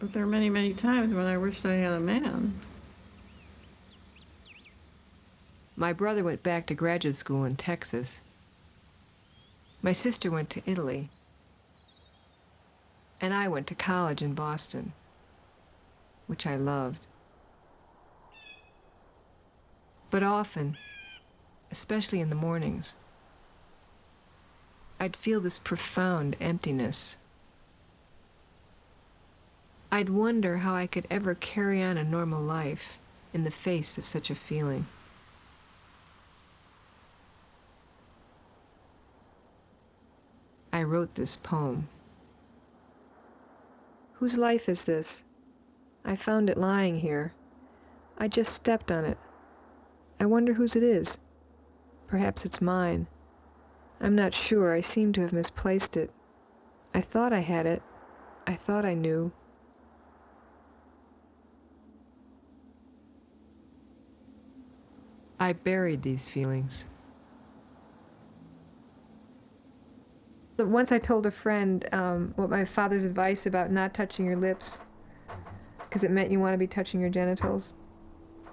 But there are many, many times when I wished I had a man. My brother went back to graduate school in Texas. My sister went to Italy. And I went to college in Boston, which I loved. But often, especially in the mornings, I'd feel this profound emptiness I'd wonder how I could ever carry on a normal life in the face of such a feeling. I wrote this poem. Whose life is this? I found it lying here. I just stepped on it. I wonder whose it is. Perhaps it's mine. I'm not sure. I seem to have misplaced it. I thought I had it. I thought I knew. I buried these feelings. But once I told a friend what my father's advice about not touching your lips, because it meant you want to be touching your genitals.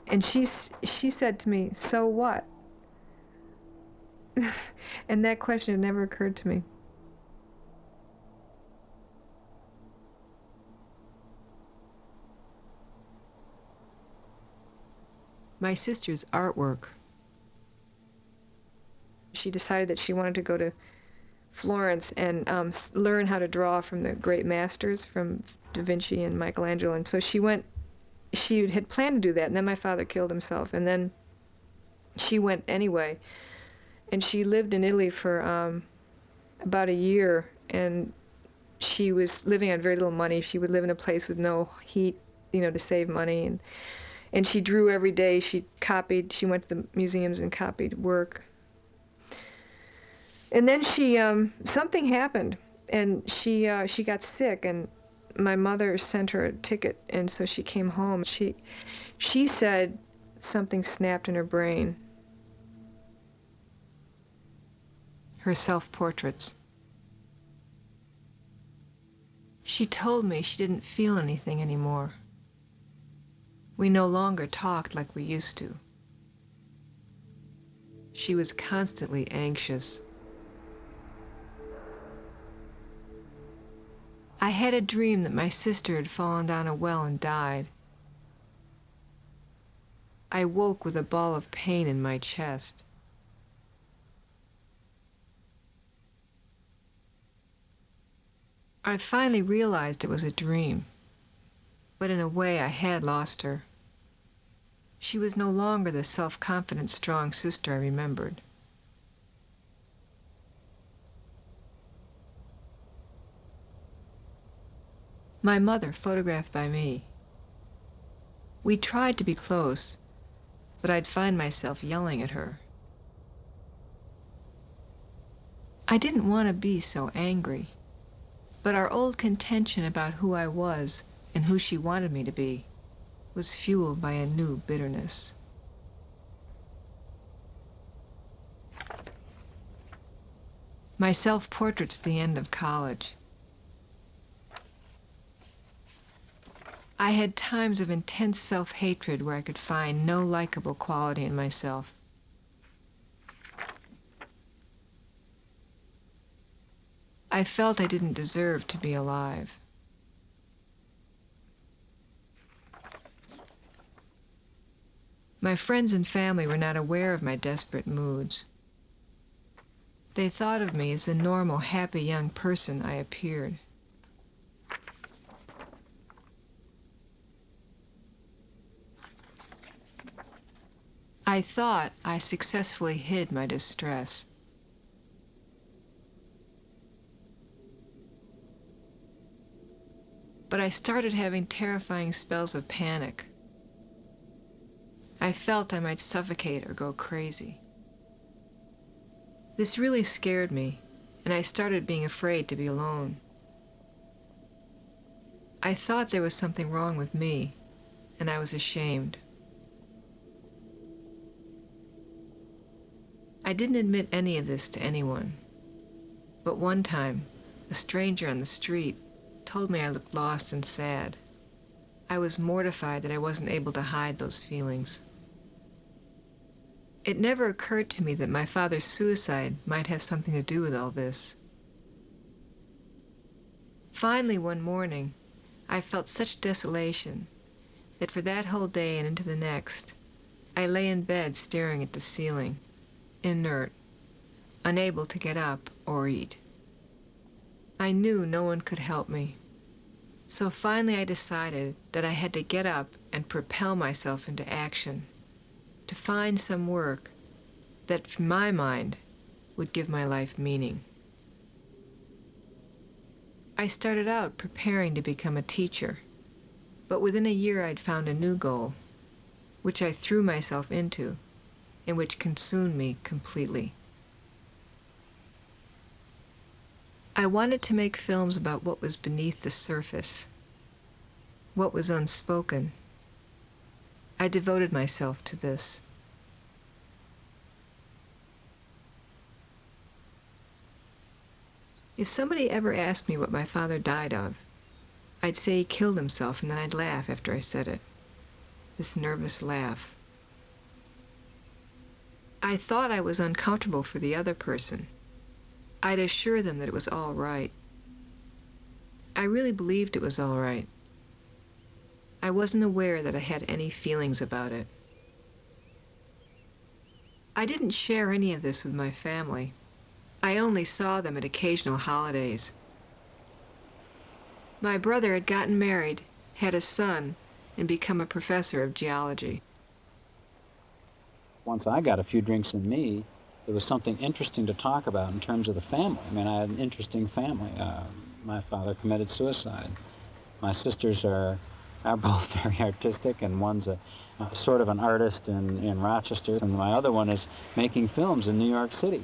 And she said to me, "So what?" And that question had never occurred to me. My sister's artwork. She decided that she wanted to go to Florence and learn how to draw from the great masters, from Da Vinci and Michelangelo. And so she had planned to do that, and then my father killed himself, and then she went anyway. And she lived in Italy for about a year, and she was living on very little money. She would live in a place with no heat, to save money. And she drew every day. She went to the museums and copied work. And then something happened, and she got sick, and my mother sent her a ticket, and so she came home. She said something snapped in her brain. Her self-portraits. She told me she didn't feel anything anymore. We no longer talked like we used to. She was constantly anxious. I had a dream that my sister had fallen down a well and died. I woke with a ball of pain in my chest. I finally realized it was a dream, but in a way I had lost her. She was no longer the self-confident, strong sister I remembered. My mother, photographed by me. We tried to be close, but I'd find myself yelling at her. I didn't want to be so angry, but our old contention about who I was and who she wanted me to be was fueled by a new bitterness. My self-portraits at the end of college. I had times of intense self-hatred where I could find no likable quality in myself. I felt I didn't deserve to be alive. My friends and family were not aware of my desperate moods. They thought of me as the normal, happy young person I appeared. I thought I successfully hid my distress. But I started having terrifying spells of panic. I felt I might suffocate or go crazy. This really scared me, and I started being afraid to be alone. I thought there was something wrong with me, and I was ashamed. I didn't admit any of this to anyone, but one time, a stranger on the street told me I looked lost and sad. I was mortified that I wasn't able to hide those feelings. It never occurred to me that my father's suicide might have something to do with all this. Finally, one morning, I felt such desolation that for that whole day and into the next, I lay in bed staring at the ceiling, inert, unable to get up or eat. I knew no one could help me. So finally I decided that I had to get up and propel myself into action, to find some work that, from my mind, would give my life meaning. I started out preparing to become a teacher, but within a year I'd found a new goal, which I threw myself into, and which consumed me completely. I wanted to make films about what was beneath the surface, what was unspoken. I devoted myself to this. If somebody ever asked me what my father died of, I'd say he killed himself, and then I'd laugh after I said it. This nervous laugh. I thought I was uncomfortable for the other person. I'd assure them that it was all right. I really believed it was all right. I wasn't aware that I had any feelings about it. I didn't share any of this with my family. I only saw them at occasional holidays. My brother had gotten married, had a son, and become a professor of geology. Once I got a few drinks in me, there was something interesting to talk about in terms of the family. I mean, I had an interesting family. My father committed suicide. My sisters are both very artistic, and one's a sort of an artist in Rochester, and my other one is making films in New York City.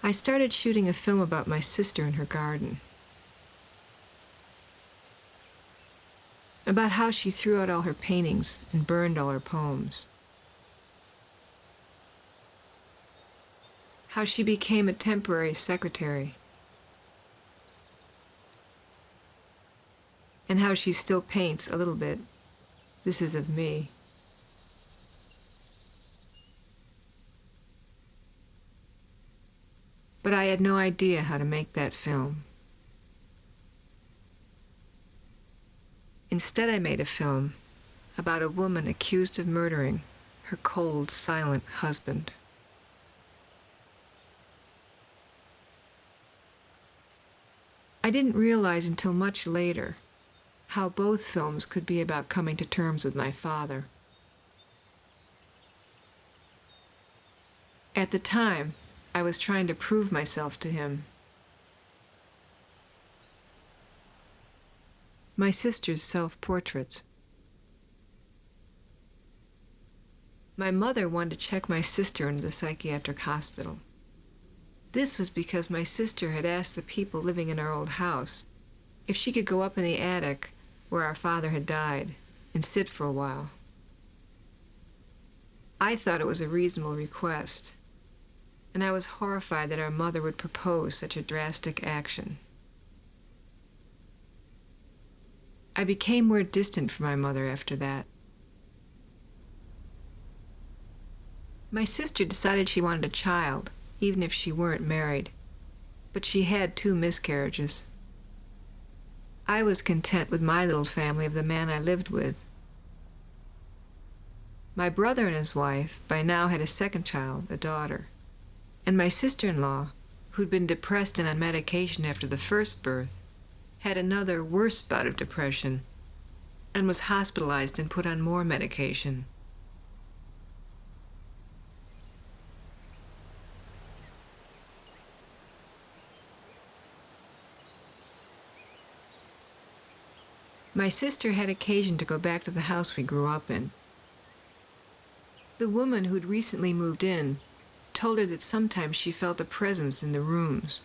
I started shooting a film about my sister in her garden, about how she threw out all her paintings and burned all her poems, how she became a temporary secretary, and how she still paints a little bit. This is of me. But I had no idea how to make that film. Instead, I made a film about a woman accused of murdering her cold, silent husband. I didn't realize until much later how both films could be about coming to terms with my father. At the time, I was trying to prove myself to him. My sister's self-portraits. My mother wanted to check my sister into the psychiatric hospital. This was because my sister had asked the people living in our old house if she could go up in the attic where our father had died and sit for a while. I thought it was a reasonable request, and I was horrified that our mother would propose such a drastic action. I became more distant from my mother after that. My sister decided she wanted a child, even if she weren't married, but she had 2 miscarriages. I was content with my little family of the man I lived with. My brother and his wife by now had a second child, a daughter, and my sister-in-law, who'd been depressed and on medication after the first birth, had another worse bout of depression and was hospitalized and put on more medication. My sister had occasion to go back to the house we grew up in. The woman who'd recently moved in told her that sometimes she felt a presence in the rooms.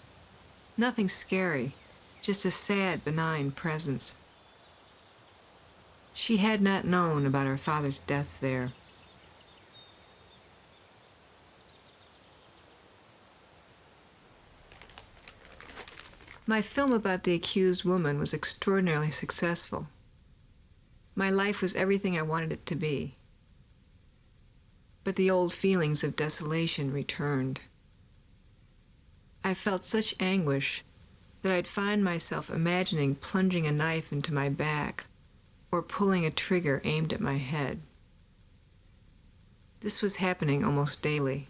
Nothing scary, just a sad, benign presence. She had not known about her father's death there. My film about the accused woman was extraordinarily successful. My life was everything I wanted it to be. But the old feelings of desolation returned. I felt such anguish that I'd find myself imagining plunging a knife into my back or pulling a trigger aimed at my head. This was happening almost daily.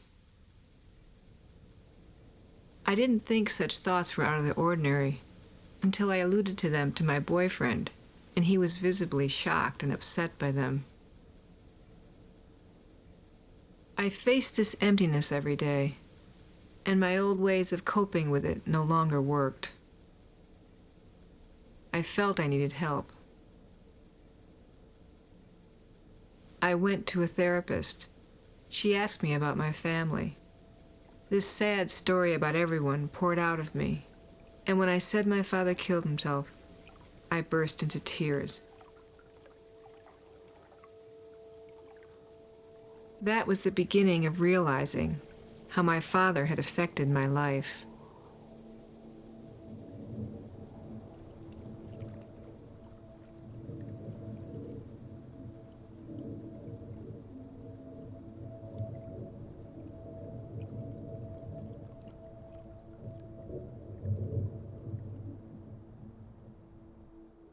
I didn't think such thoughts were out of the ordinary until I alluded to them to my boyfriend, and he was visibly shocked and upset by them. I faced this emptiness every day, and my old ways of coping with it no longer worked. I felt I needed help. I went to a therapist. She asked me about my family. This sad story about everyone poured out of me, and when I said my father killed himself, I burst into tears. That was the beginning of realizing how my father had affected my life.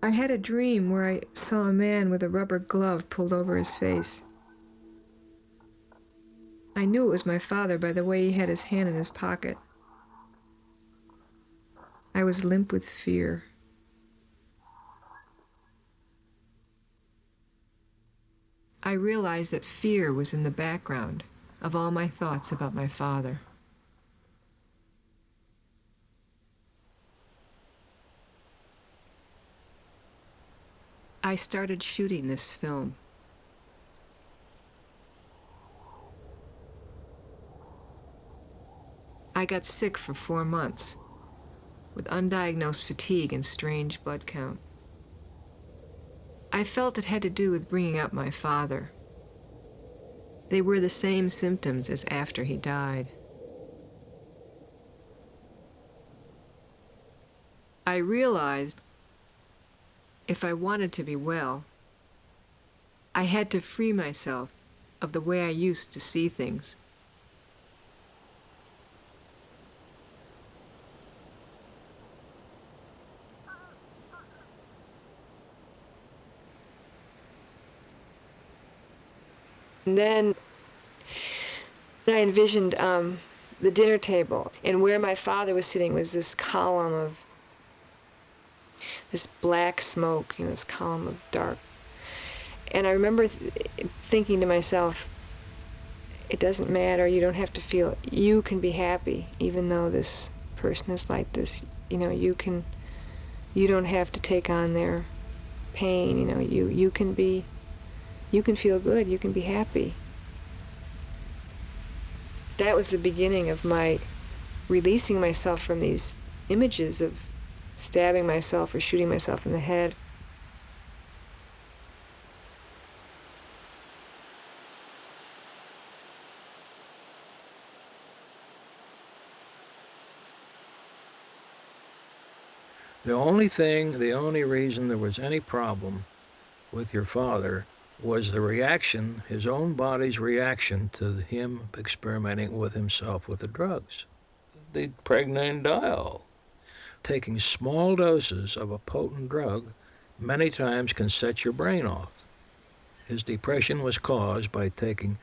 I had a dream where I saw a man with a rubber glove pulled over his face. I knew it was my father by the way he had his hand in his pocket. I was limp with fear. I realized that fear was in the background of all my thoughts about my father. I started shooting this film. I got sick for 4 months with undiagnosed fatigue and strange blood count. I felt it had to do with bringing up my father. They were the same symptoms as after he died. I realized if I wanted to be well, I had to free myself of the way I used to see things. And then I envisioned the dinner table, and where my father was sitting was this column of this black smoke, this column of dark. And I remember thinking to myself, it doesn't matter, you don't have to feel, you can be happy, even though this person is like this. You don't have to take on their pain, you can feel good, you can be happy. That was the beginning of my releasing myself from these images of stabbing myself or shooting myself in the head. The only reason there was any problem with your father was the reaction, his own body's reaction to him experimenting with himself with the drugs. The pregnenolone. Taking small doses of a potent drug many times can set your brain off. His depression was caused by taking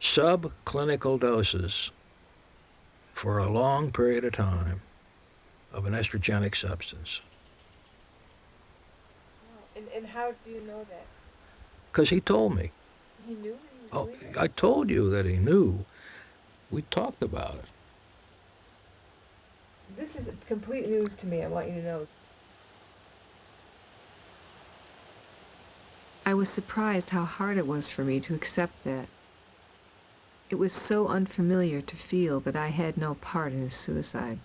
subclinical doses for a long period of time of an estrogenic substance. And how do you know that? Because he told me. He knew he was doing it? I told you that he knew. We talked about it. This is complete news to me, I want you to know. I was surprised how hard it was for me to accept that. It was so unfamiliar to feel that I had no part in his suicide.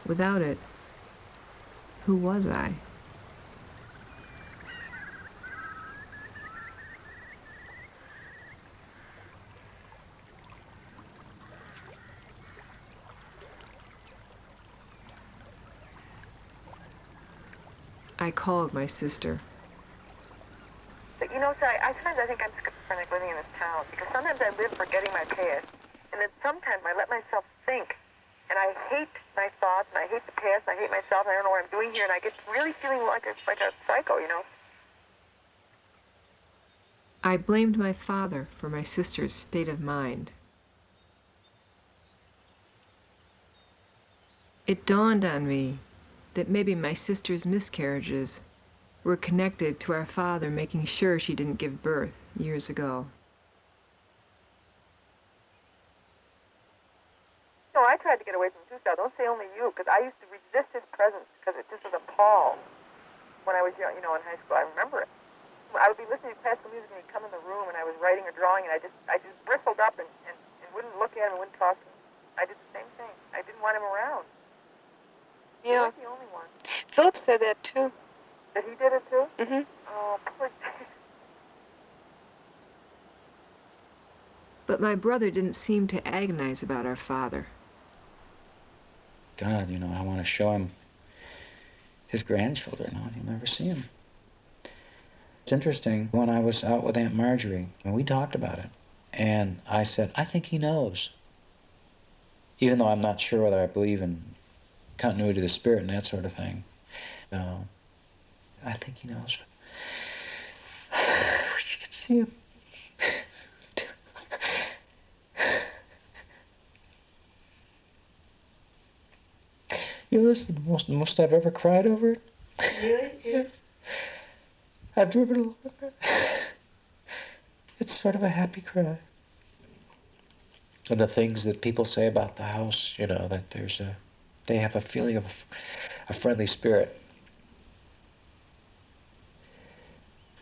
Without it, who was I? I called my sister. But Sally, sometimes I think I'm schizophrenic living in this town, because sometimes I live forgetting my past, and then sometimes I let myself think, and I hate my thoughts, and I hate the past, and I hate myself, and I don't know what I'm doing here, and I get really feeling like a psycho, I blamed my father for my sister's state of mind. It dawned on me that maybe my sister's miscarriages were connected to our father making sure she didn't give birth years ago. No, I tried to get away from Tucson. Don't say only you, because I used to resist his presence because it just was appalled when I was young, in high school. I remember it. I would be listening to classical music and he'd come in the room and I was writing or drawing and I just bristled up and wouldn't look at him and wouldn't talk to him. I did the same thing. I didn't want him around. Yeah. He was the only one. Philip said that too. That he did it too? Mm-hmm. Oh, poor thing. But my brother didn't seem to agonize about our father. God, I want to show him his grandchildren. I want him to never see them. It's interesting, when I was out with Aunt Marjorie, and we talked about it, and I said, I think he knows. Even though I'm not sure whether I believe in continuity of the spirit and that sort of thing. I think he knows. I wish you could see him. This is the most I've ever cried over it. Really? Yes. I've driven along. It's sort of a happy cry. And the things that people say about the house, that they have a feeling of a friendly spirit.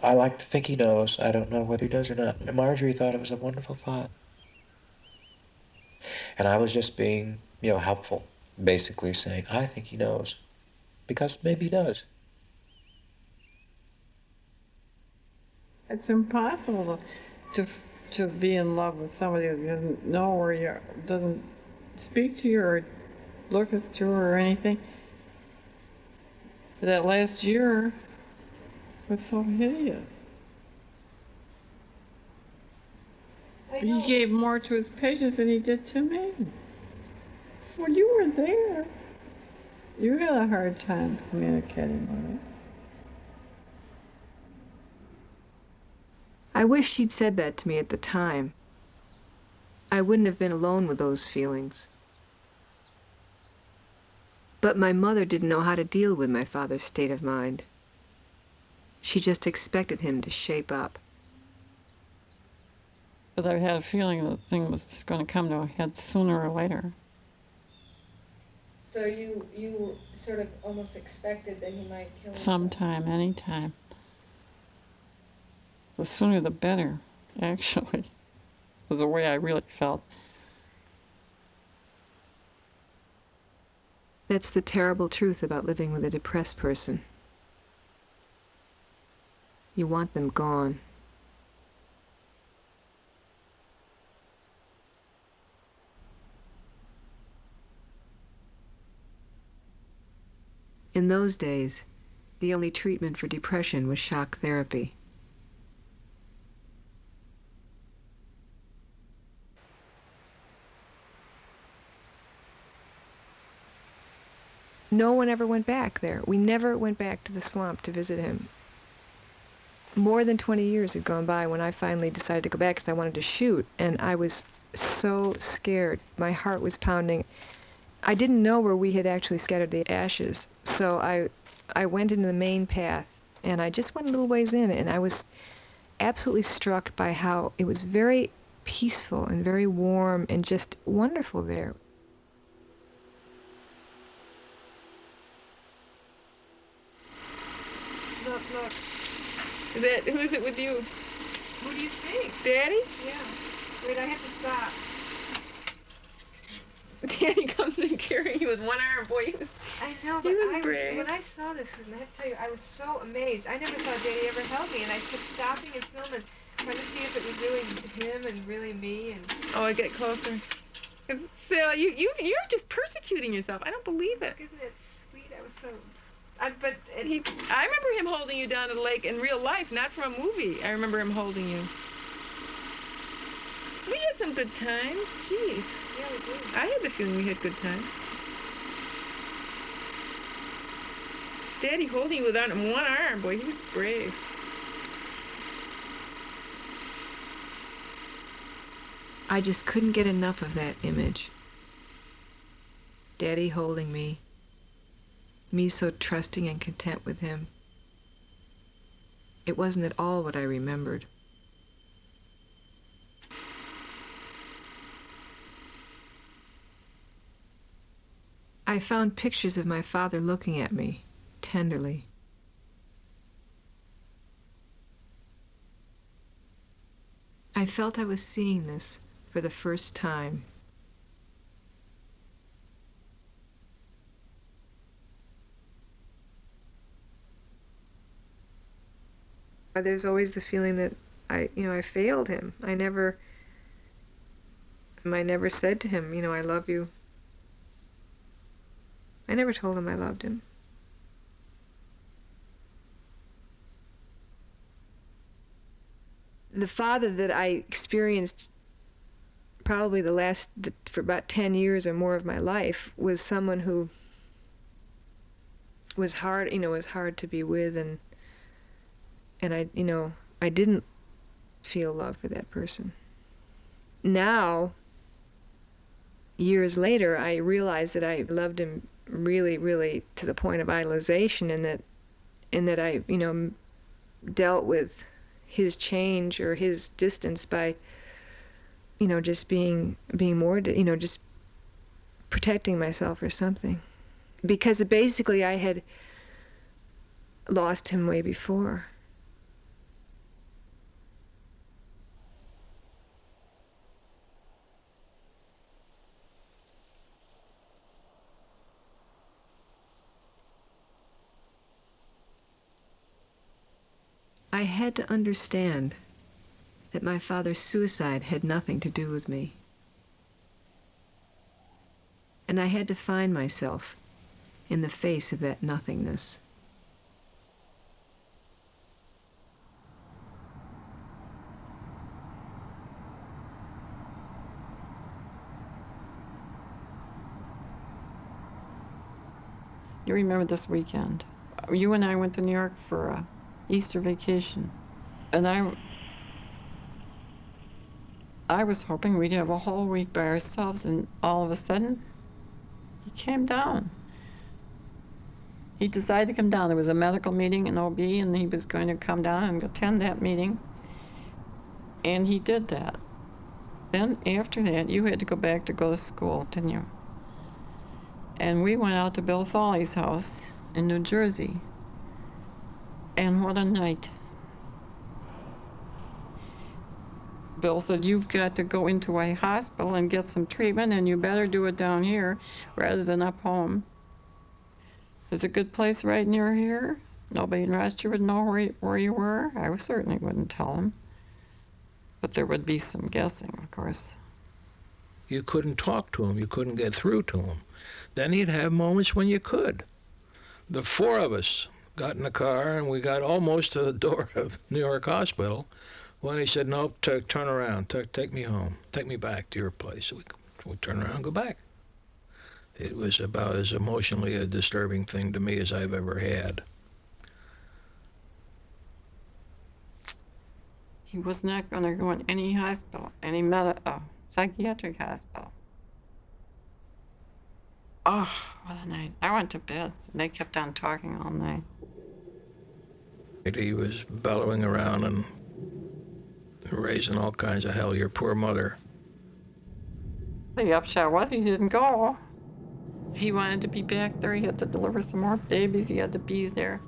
I like to think he knows. I don't know whether he does or not. And Marjorie thought it was a wonderful thought. And I was just being, helpful. Basically saying, I think he knows. Because maybe he does. It's impossible to be in love with somebody who doesn't know where you are, doesn't speak to you or look at you or anything. That last year was so hideous. He gave more to his patients than he did to me. Well, you were there. You had a hard time communicating with me. I wish she'd said that to me at the time. I wouldn't have been alone with those feelings. But my mother didn't know how to deal with my father's state of mind. She just expected him to shape up. But I had a feeling the thing was going to come to a head sooner or later. So you sort of almost expected that he might kill himself? Sometime, anytime. The sooner the better, actually, was the way I really felt. That's the terrible truth about living with a depressed person. You want them gone. In those days, the only treatment for depression was shock therapy. No one ever went back there. We never went back to the swamp to visit him. More than 20 years had gone by when I finally decided to go back because I wanted to shoot, and I was so scared. My heart was pounding. I didn't know where we had actually scattered the ashes, so I went into the main path, and I just went a little ways in, and I was absolutely struck by how it was very peaceful and very warm and just wonderful there. Look. Who is it with you? Who do you think? Daddy? Yeah. Wait, I have to stop. Daddy comes in carrying you with one arm, boy. I know, but when I saw this, and I have to tell you, I was so amazed. I never thought Daddy ever held me, and I kept stopping and filming, trying to see if it was really him and really me. And oh, I get closer. Phil, you're just persecuting yourself. I don't believe it. Isn't it sweet? I was so. I remember him holding you down to the lake in real life, not from a movie. I remember him holding you. We had some good times. Gee. Yeah, we did. I had the feeling we had good times. Daddy holding you without one arm, boy, he was brave. I just couldn't get enough of that image. Daddy holding me so trusting and content with him. It wasn't at all what I remembered. I found pictures of my father looking at me tenderly. I felt I was seeing this for the first time. There's always the feeling that I failed him. I never said to him, I love you. I never told him I loved him. The father that I experienced probably for about 10 years or more of my life was someone who was hard, was hard to be with, and I didn't feel love for that person. Now, years later, I realized that I loved him really, really to the point of idolization, and that I, dealt with his change or his distance by, just being more, just protecting myself or something. Because basically I had lost him way before. I had to understand that my father's suicide had nothing to do with me. And I had to find myself in the face of that nothingness. You remember this weekend? You and I went to New York for a Easter vacation, and I was hoping we'd have a whole week by ourselves, and all of a sudden, he came down. He decided to come down. There was a medical meeting in OB, and he was going to come down and attend that meeting, and he did that. Then after that, you had to go to school, didn't you? And we went out to Bill Thawley's house in New Jersey, and what a night. Bill said, you've got to go into a hospital and get some treatment, and you better do it down here rather than up home. There's a good place right near here. Nobody in Rochester would know where you were. I certainly wouldn't tell him. But there would be some guessing, of course. You couldn't talk to him. You couldn't get through to him. Then he'd have moments when you could. The four of us got in the car, and we got almost to the door of New York Hospital when he said, no, turn around, take me home, take me back to your place. We turn around and go back. It was about as emotionally a disturbing thing to me as I've ever had. He was not going to go in any hospital, any psychiatric hospital. Oh, what a night. I went to bed, and they kept on talking all night. He was bellowing around and raising all kinds of hell, your poor mother. The upshot was he didn't go. He wanted to be back there. He had to deliver some more babies. He had to be there.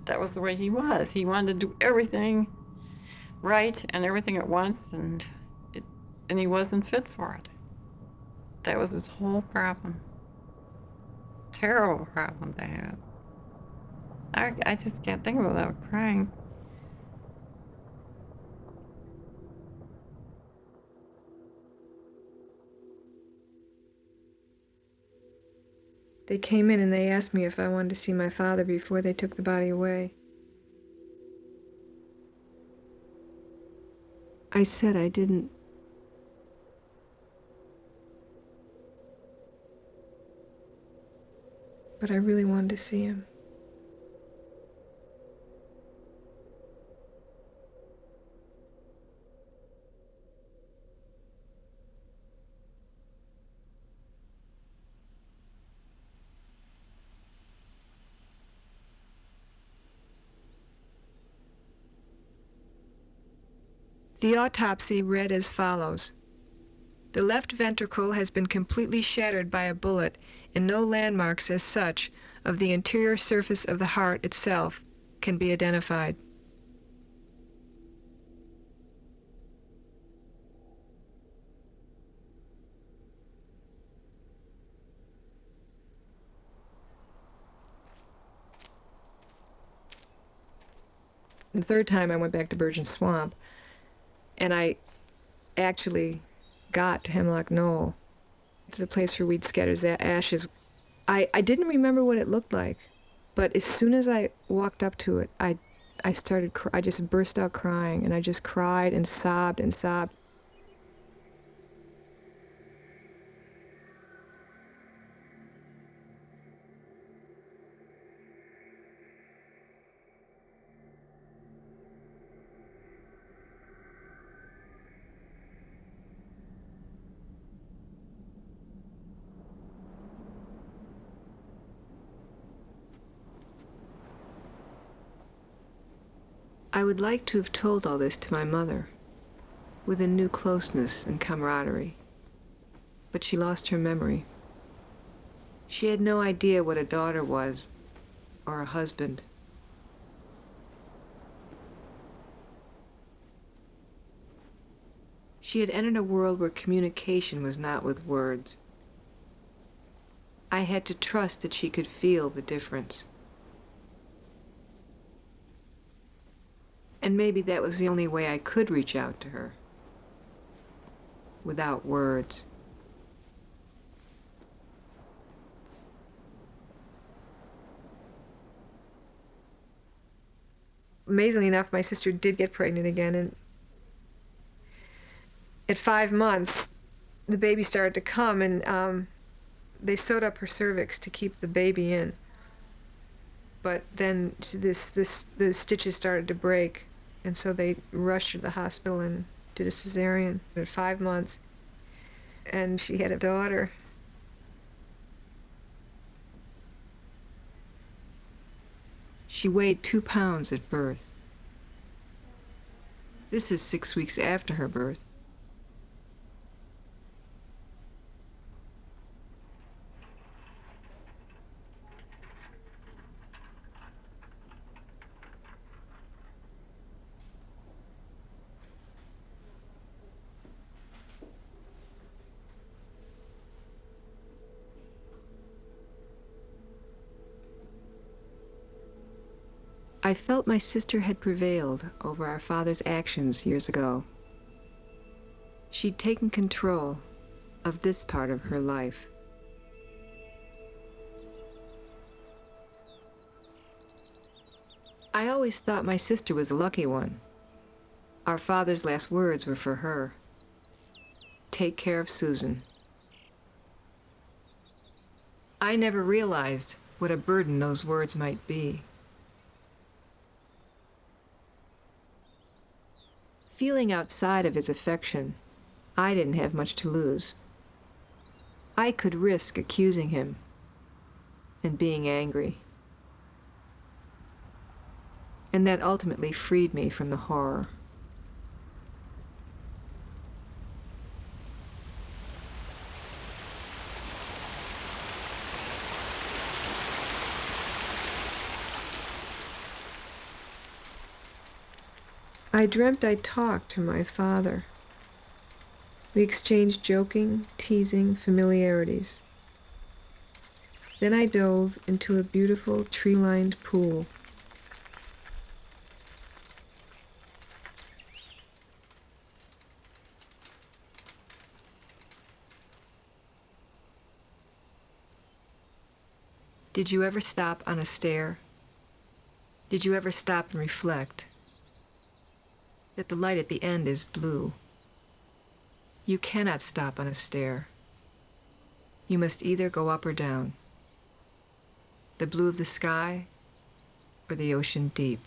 That was the way he was. He wanted to do everything right and everything at once, and he wasn't fit for it. That was his whole problem. Terrible problem to have. I just can't think of it without crying. They came in and they asked me if I wanted to see my father before they took the body away. I said I didn't. But I really wanted to see him. The autopsy read as follows. The left ventricle has been completely shattered by a bullet, and no landmarks as such of the interior surface of the heart itself can be identified. The third time I went back to Virgin Swamp, and I actually got to Hemlock Knoll, to the place where we'd scattered ashes. I didn't remember what it looked like, but as soon as I walked up to it, I just burst out crying, and I just cried and sobbed and sobbed. I would like to have told all this to my mother, with a new closeness and camaraderie, but she lost her memory. She had no idea what a daughter was, or a husband. She had entered a world where communication was not with words. I had to trust that she could feel the difference. And maybe that was the only way I could reach out to her, without words. Amazingly enough, my sister did get pregnant again, and at 5 months, the baby started to come, and they sewed up her cervix to keep the baby in. But then the stitches started to break, and so they rushed her to the hospital and did a cesarean at 5 months, and she had a daughter. She weighed 2 pounds at birth. This is 6 weeks after her birth. I felt my sister had prevailed over our father's actions years ago. She'd taken control of this part of her life. I always thought my sister was a lucky one. Our father's last words were for her. Take care of Susan. I never realized what a burden those words might be. Feeling outside of his affection, I didn't have much to lose. I could risk accusing him and being angry. And that ultimately freed me from the horror. I dreamt I talked to my father. We exchanged joking, teasing familiarities. Then I dove into a beautiful tree-lined pool. Did you ever stop on a stair? Did you ever stop and reflect that the light at the end is blue? You cannot stop on a stair. You must either go up or down, the blue of the sky or the ocean deep.